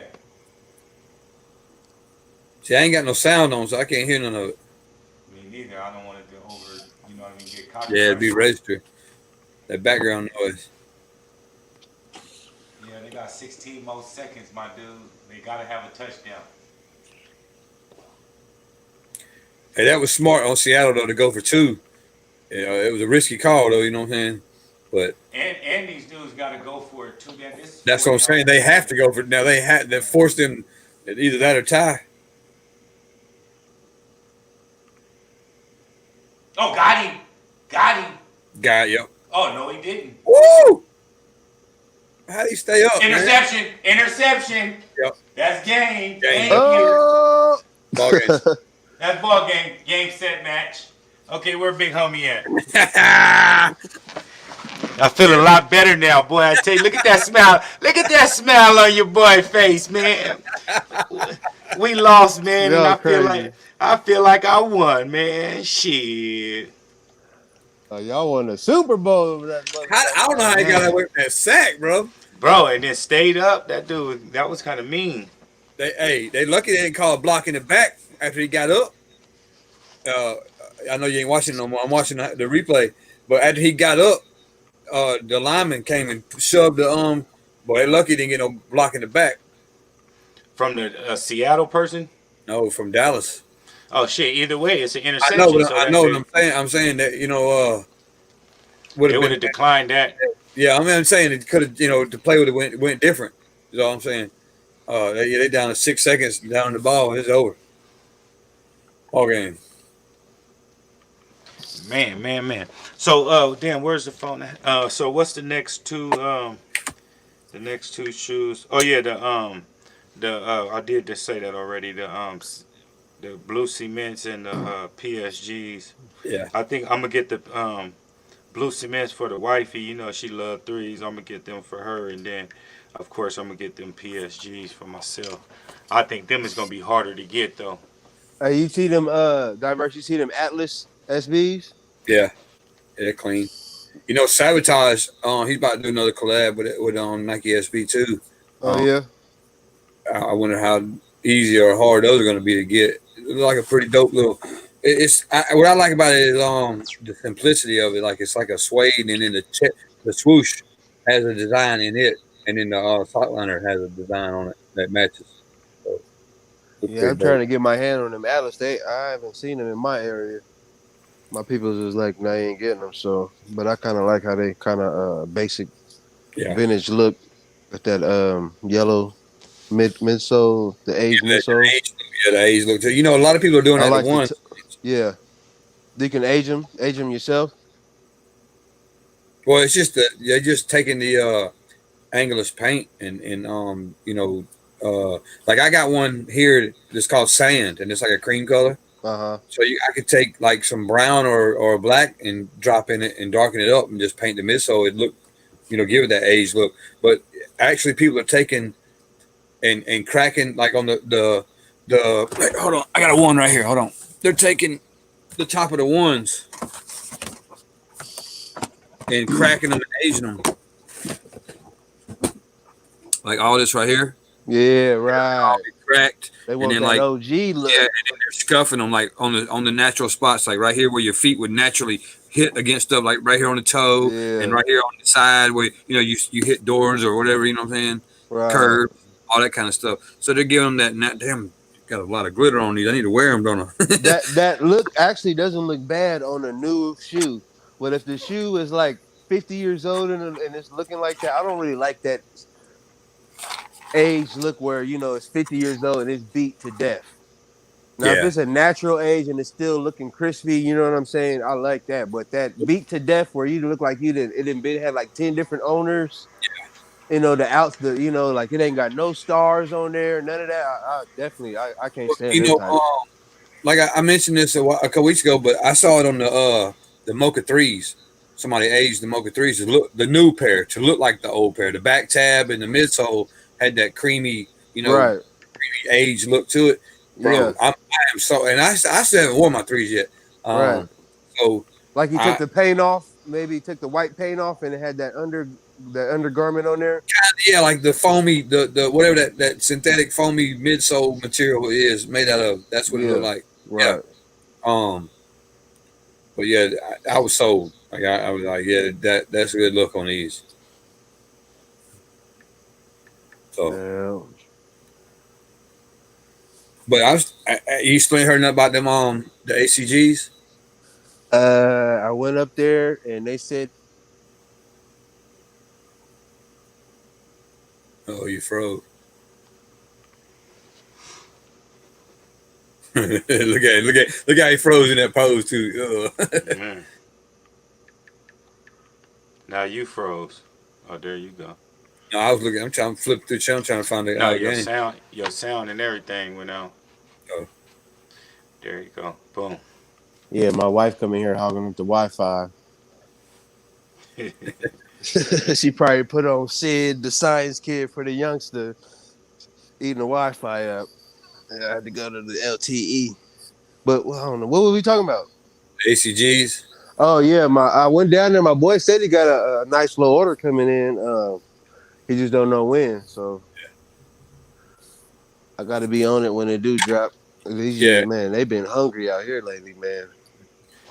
See, I ain't got no sound on, so I can't hear none of it. Me neither. I don't want it to you know what I mean, get copyright. Yeah, it'd be registered. That background noise. Yeah, they got 16 more seconds, my dude. They got to have a touchdown. Hey, that was smart on Seattle, though, to go for two. You know, it was a risky call, though, you know what I'm saying? But And these dudes got to go for it, too. that's what I'm saying. They have to go for it. Now, they forced them either that or tie. Oh, got him. Got him. Guy, yep. Oh, no, he didn't. Woo! How'd he stay up, Interception. man? Interception. Yep. That's game. Game. Thank you. Oh, Ball game. That's ball game. Game, set, match. Okay, where Big Homie at? I feel a lot better now, boy. I tell you, look at that smile. Look at that smile on your boy face, man. We lost, man, and Y'all I feel like I won, man. Shit. oh, y'all won the Super Bowl over that. I don't know how he got away from that sack, bro. Bro, and then stayed up. That dude, that was kind of mean. They lucky they didn't call a block in the back after he got up. I know you ain't watching no more. I'm watching the replay. But after he got up, the lineman came and shoved the boy, they lucky didn't get no block in the back. From the Seattle person? No, from Dallas. Oh shit! Either way, it's an interception. I know what I'm saying. I'm saying that would have declined that. Yeah, I mean, I'm saying it could have, the play would have went different. Is all I'm saying. They down to 6 seconds down the ball. It's over. Ball game. Man. So, damn, where's the phone at? So what's the next two? The next two shoes. Oh yeah, I did just say that already. The blue cements and the PSGs. Yeah. I think I'm gonna get the blue cements for the wifey. You know she love threes. I'm gonna get them for her, and then of course I'm gonna get them PSGs for myself. I think them is gonna be harder to get though. Hey, you see them diverse? You see them Atlas SBs? Yeah. They're clean. Sabotage. He's about to do another collab with Nike SB too. Oh yeah. I wonder how easy or hard those are going to be to get. It looks like a pretty dope little. What I like about it is the simplicity of it. Like it's like a suede, and then the swoosh has a design in it, and then the sock liner has a design on it that matches. So, yeah, I'm trying to get my hand on them Atlas. I haven't seen them in my area. My people is like, no, I ain't getting them. So, but I kind of like how they kind of basic, vintage look with that yellow midsole, the age midsole. The age look. A lot of people are doing that like at once. Yeah, you can age them yourself. Well, it's just that they're just taking the anglers paint and like I got one here that's called sand, and it's like a cream color. So I could take like some brown or black and drop in it and darken it up and just paint the midsole. It look, give it that age look. But actually, people are taking and cracking like on the wait, hold on, I got a one right here. Hold on, they're taking the top of the ones and cracking them and aging them. Like all this right here, Yeah, all right. be cracked, They and want then that like OG look. yeah, and then they're scuffing them like on the natural spots, like right here where your feet would naturally hit against stuff, like right here on the toe and Yeah, right here on the side where you hit doors or whatever, you know what I'm saying, right. curb, all that kind of stuff. So they're giving them that. Damn, got a lot of glitter on these. I need to wear them, don't I? That look actually doesn't look bad on a new shoe. But if the shoe is like 50 years old and it's looking like that, I don't really like that age look where it's 50 years old and it's beat to death. Now, if Yeah. it's a natural age and it's still looking crispy, you know what I'm saying? I like that. But that beat to death where you look like it didn't been had like 10 different owners. The outs, like it ain't got no stars on there, none of that. I definitely, I can't Well, stand them type. like I mentioned this a couple weeks ago, but I saw it on the Mocha threes. Somebody aged the Mocha threes to look the new pair to look like the old pair. The back tab and the midsole had that creamy, Right. age look to it, Yeah. bro. I am so, and I still haven't worn my threes yet. Right. So Like he took I the paint off, maybe he took the white paint off, and it had that undergarment on there. yeah, like the foamy, the whatever that synthetic foamy midsole material is made out of. That's what it looked Yeah. like. Yeah. Right. Um. But yeah, I was sold. Like I was like, yeah, that's a good look on these. So, Yeah. but you still ain't heard nothing about them the ACGs. I went up there and they said Oh, you froze. Look how he froze in that pose too. Man. Now you froze. Oh, there you go. No, I was looking. I'm trying to flip through the channel, trying to find the No, game. your sound and everything went out. Oh. There you go. Boom. yeah, my wife coming here hogging up the Wi-Fi. She probably put on Sid, the science kid for the youngster, eating the Wi-Fi up. And I had to go to the LTE. But I don't know. What were we talking about? ACGs. Oh yeah, I went down there. My boy said he got a nice little order coming in. He just don't know when. So I got to be on it when they do drop. These Yeah. man, they've been hungry out here lately, man.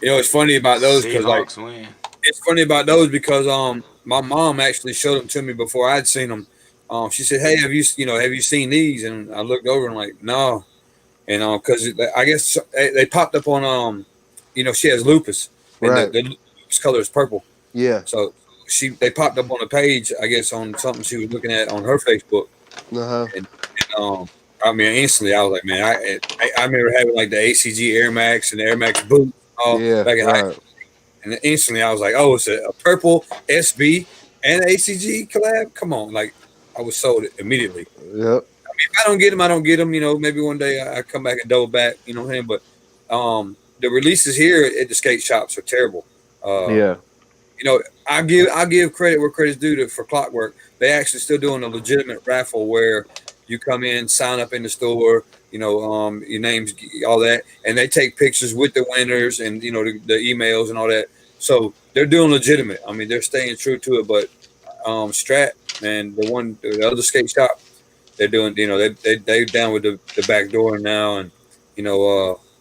It's funny about those because like Seahawks win. it's funny about those because my mom actually showed them to me before I'd seen them. She said, "Hey, have you seen these?" And I looked over and like, no, and because I guess they popped up on she has lupus and Right. the lupus color is purple, Yeah. so they popped up on a page I guess on something she was looking at on her Facebook, Uh-huh. and I mean instantly I was like, man, I remember having like the ACG Air Max and the Air Max boot Yeah. back in high Right. school. And then instantly I was like, oh, it's a purple SB and ACG collab. Come on. Like I was sold immediately. Yep. I mean, if I don't get them, I don't get them. Maybe one day I come back and double back, you know what I'm saying? But the releases here at the skate shops are terrible. Yeah. I give credit where credit's due for Clockwork. They actually still doing a legitimate raffle where you come in, sign up in the store, your names, all that, and they take pictures with the winners and the emails and all that. So they're doing legitimate. I mean, they're staying true to it. But Strat, man, the other skate shop, they're doing. They down with the back door now, and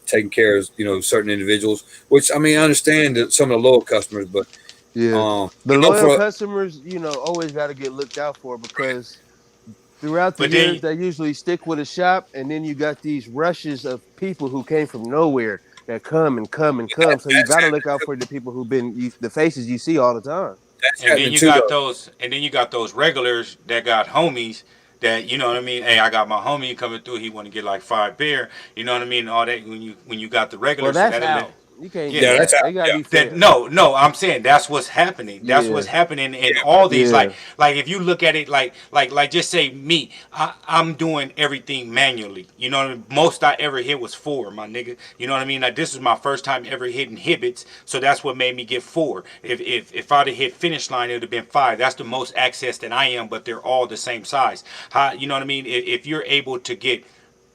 taking care of certain individuals. Which I mean, I understand that some of the loyal customers, but Yeah. The loyal customers, always got to get looked out for because throughout the But years then, they usually stick with a shop, and then you got these rushes of people who came from nowhere that come and come and come. So you got to look out for the people who've been the faces you see all the time. that's and then happening you too, got though. those, and then you got those regulars that got homies that you know what I mean. Hey, I got my homie coming through. He want to get like 5 beer. You know what I mean. All that when you got the Well, regulars, so that's that'll out. You can't yeah, do Yeah, that. that's out. They gotta Yeah. be that fair. no, I'm saying that's what's happening. That's what's Yeah, happening in all these. yeah, Like if you look at it like just say me, I'm doing everything manually. You know what I mean? Most I ever hit was 4, my nigga. You know what I mean? Like this is my first time ever hitting Hibbits, so that's what made me get 4. If I'd have hit finish line, it would have been 5. That's the most access that I am, but they're all the same size. You know what I mean? If you're able to get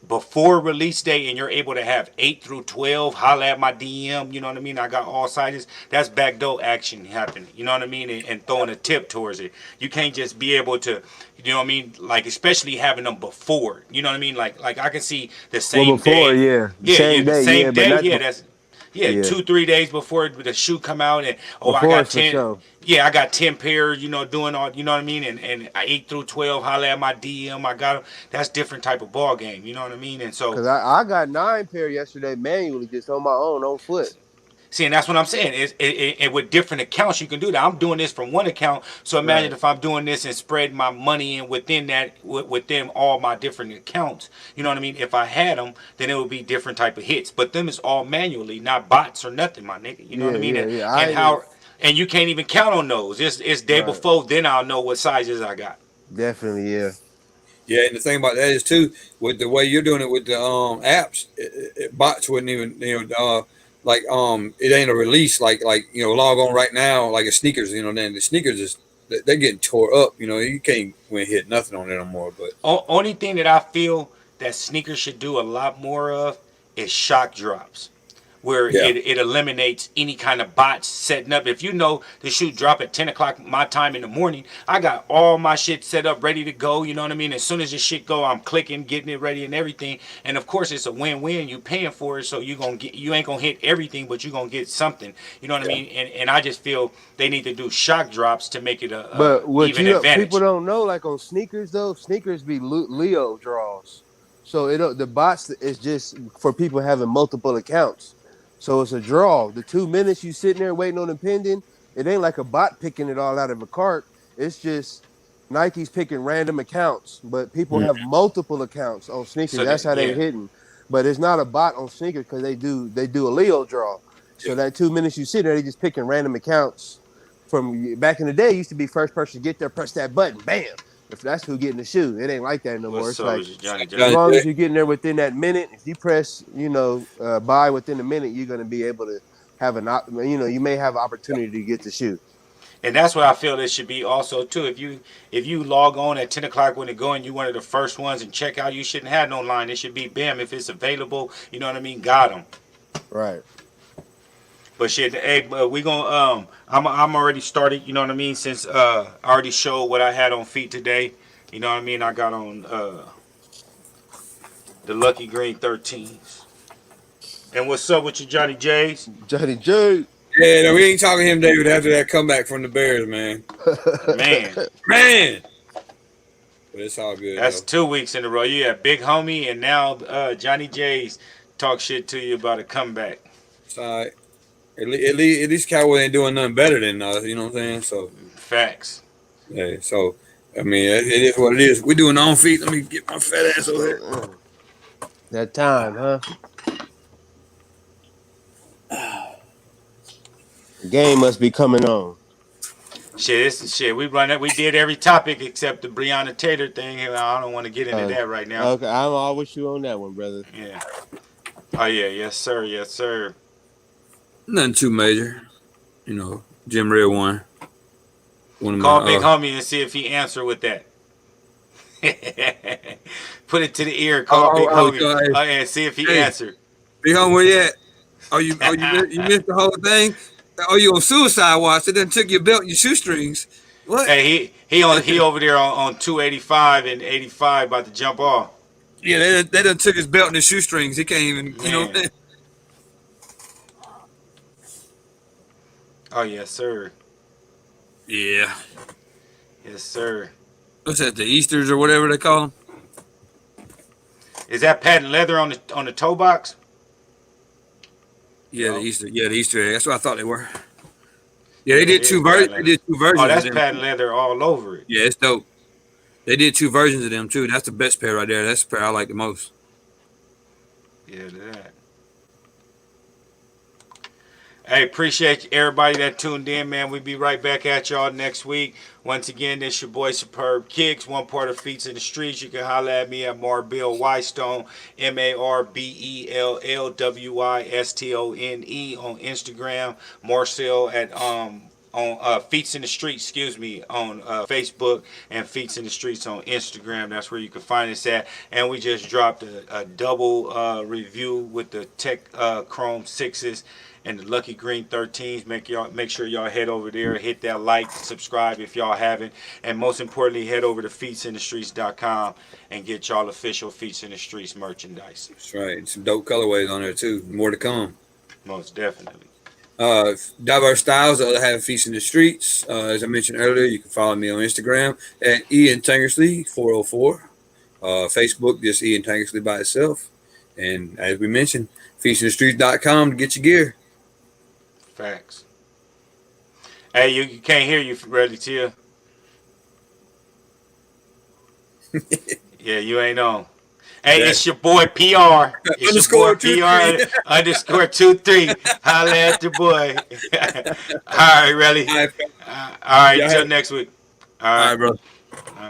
before release day and you're able to have 8 through 12, holla at my DM, you know what I mean? I got all sizes. That's backdoor action happening, you know what I mean? And throwing a tip towards it. You can't just be able to, you know what I mean? Like, especially having them before, you know what I mean? Like I can see the Well, same before, day. yeah, Yeah, same the day, same yeah, but day. not, Yeah, that's, yeah, yeah, 2-3 days before the shoe come out, and oh, I before got is for 10. sure. Yeah, I got 10 pairs. You know, doing all. You know what I mean? And 8 through 12, holla at my DM. I got them. That's different type of ball game. You know what I mean? And so, Cause I got 9 pair yesterday manually, just on my own, on foot. see, and that's what I'm saying. With different accounts, you can do that. I'm doing this from one account. So imagine Right. if I'm doing this and spreading my money in within that, within all my different accounts. You know what I mean? If I had them, then it would be different type of hits. But them is all manually, not bots or nothing, my nigga. You know what Yeah, I mean? yeah, yeah. I And ain't even how, and you can't even count on those. It's day right. before, then I'll know what sizes I got. Definitely, yeah. Yeah, and the thing about that is too, with the way you're doing it with the apps, bots wouldn't even like it ain't a release like log on right now like a sneakers, then the sneakers is they're getting tore up, you can't win hit nothing on it no more. But Only thing that I feel that sneakers should do a lot more of is shock drops, where yeah, it eliminates any kind of bots setting up. If you know the shoe drop at 10 o'clock my time in the morning, I got all my shit set up ready to go. You know what I mean? As soon as the shit go, I'm clicking, getting it ready and everything. And of course, it's a win-win. You paying for it, so you ain't gonna hit everything, but you gonna get something. You know what I yeah, mean? And I just feel they need to do shock drops to make it a But what even people advantage. don't know, like on sneakers though, sneakers be Leo draws. So it don't, the bots is just for people having multiple accounts. So it's a draw. The 2 minutes you sitting there waiting on the pending, it ain't like a bot picking it all out of a cart. It's just Nike's picking random accounts, but people mm, have multiple accounts on sneakers. So That's that, how they yeah. hitting. But it's not a bot on sneakers because they do a Leo draw. yeah. So that 2 minutes you sit there, they just picking random accounts from back in the day. It used to be first person to get there, press that button, bam. If that's who getting the shoe, it ain't like that no more. What's It's up, like Johnny as J? Johnny long J. as you're getting there within that minute, if you press, buy within a minute, you're gonna be able to have you may have an opportunity to get the shoe. And that's what I feel it should be also too. If you log on at 10 o'clock when it go and you one of the first ones and check out, you shouldn't have no line. It should be bam if it's available. You know what I mean? Got them. Right. But shit, hey, we gonna I'm already started. You know what I mean? Since I already showed what I had on feet today. You know what I mean? I got on the Lucky Green 13s. And what's up with you, Johnny J's? Johnny J. Yeah, no, we ain't talking to him, David, after that comeback from the Bears, man. Man, Man, but it's all good that's though. 2 weeks in a row. You had Big Homie and now Johnny J's talk shit to you about a comeback. It's all right. At least Cowboy ain't doing nothing better than us. You know what I'm saying? So Facts. yeah. So I mean, it is what it is. We doing on feet. Let me get my fat ass over here. That time, huh? The game must be coming on. Shit, shit. We run it. We did every topic except the Breonna Taylor thing. And I don't want to get into Uh, that right now. okay, I'm all with you on that one, brother. Yeah. Oh yeah. Yes sir. Yes sir. Nothing too major. Jim Red won. One of my Call Big Homie and see if he answer with that. Put it to the ear. Call Big Homie. hey, Oh yeah. See if he hey, answered. Big Home, where you at? You missed the whole thing? Oh, you on suicide watch? They done took your belt and your shoestrings. What? Hey, he over there on 285 and 85 about to jump off. Yeah, they done took his belt and his shoestrings. He can't even, Man. Oh yes sir. Yeah. Yes sir. What's that? The Easters or whatever they call them? Is that patent leather on the toe box? Yeah, the No. Easter. Yeah, the Easter egg. That's what I thought they were. Yeah, they Yeah, did it is two patent versions. They leather. did two versions Oh, of that's them. patent leather all over it. Yeah, it's dope. They did two versions of them too. That's the best pair right there. That's the pair I like the most. Yeah, that. Hey, appreciate everybody that tuned in, man. We'll be right back at y'all next week. Once again, this your boy Superb Kicks, one part of Feats in the Streets. You can holler at me at Marbell Wystone, MarBellWystone on Instagram. Marcel at on Feats in the Streets, excuse me, on Facebook, and Feats in the Streets on Instagram. That's where you can find us at. And we just dropped a double review with the Tech Chrome 6s and the Lucky Green 13s. Make sure y'all head over there, hit that like, subscribe if y'all haven't, and most importantly, head over to feetsinthestreets.com and get y'all official Feats in the Streets merchandise. That's right. Some dope colorways on there too. More to come. Most definitely. Diverse Styles, the other half of Feast in the Streets. As I mentioned earlier, you can follow me on Instagram at Ian Tankersley 404. Facebook, just Ian Tankersley by itself. And as we mentioned, feastinthestreets.com to get your gear. Facts. Hey, you can't hear you, Reddy Tia. Yeah, you ain't on. Hey, it's your boy PR. It's your boy PR underscore 23. Holla at your boy. All right, Relly. All right, till next week. All right, bro. All right.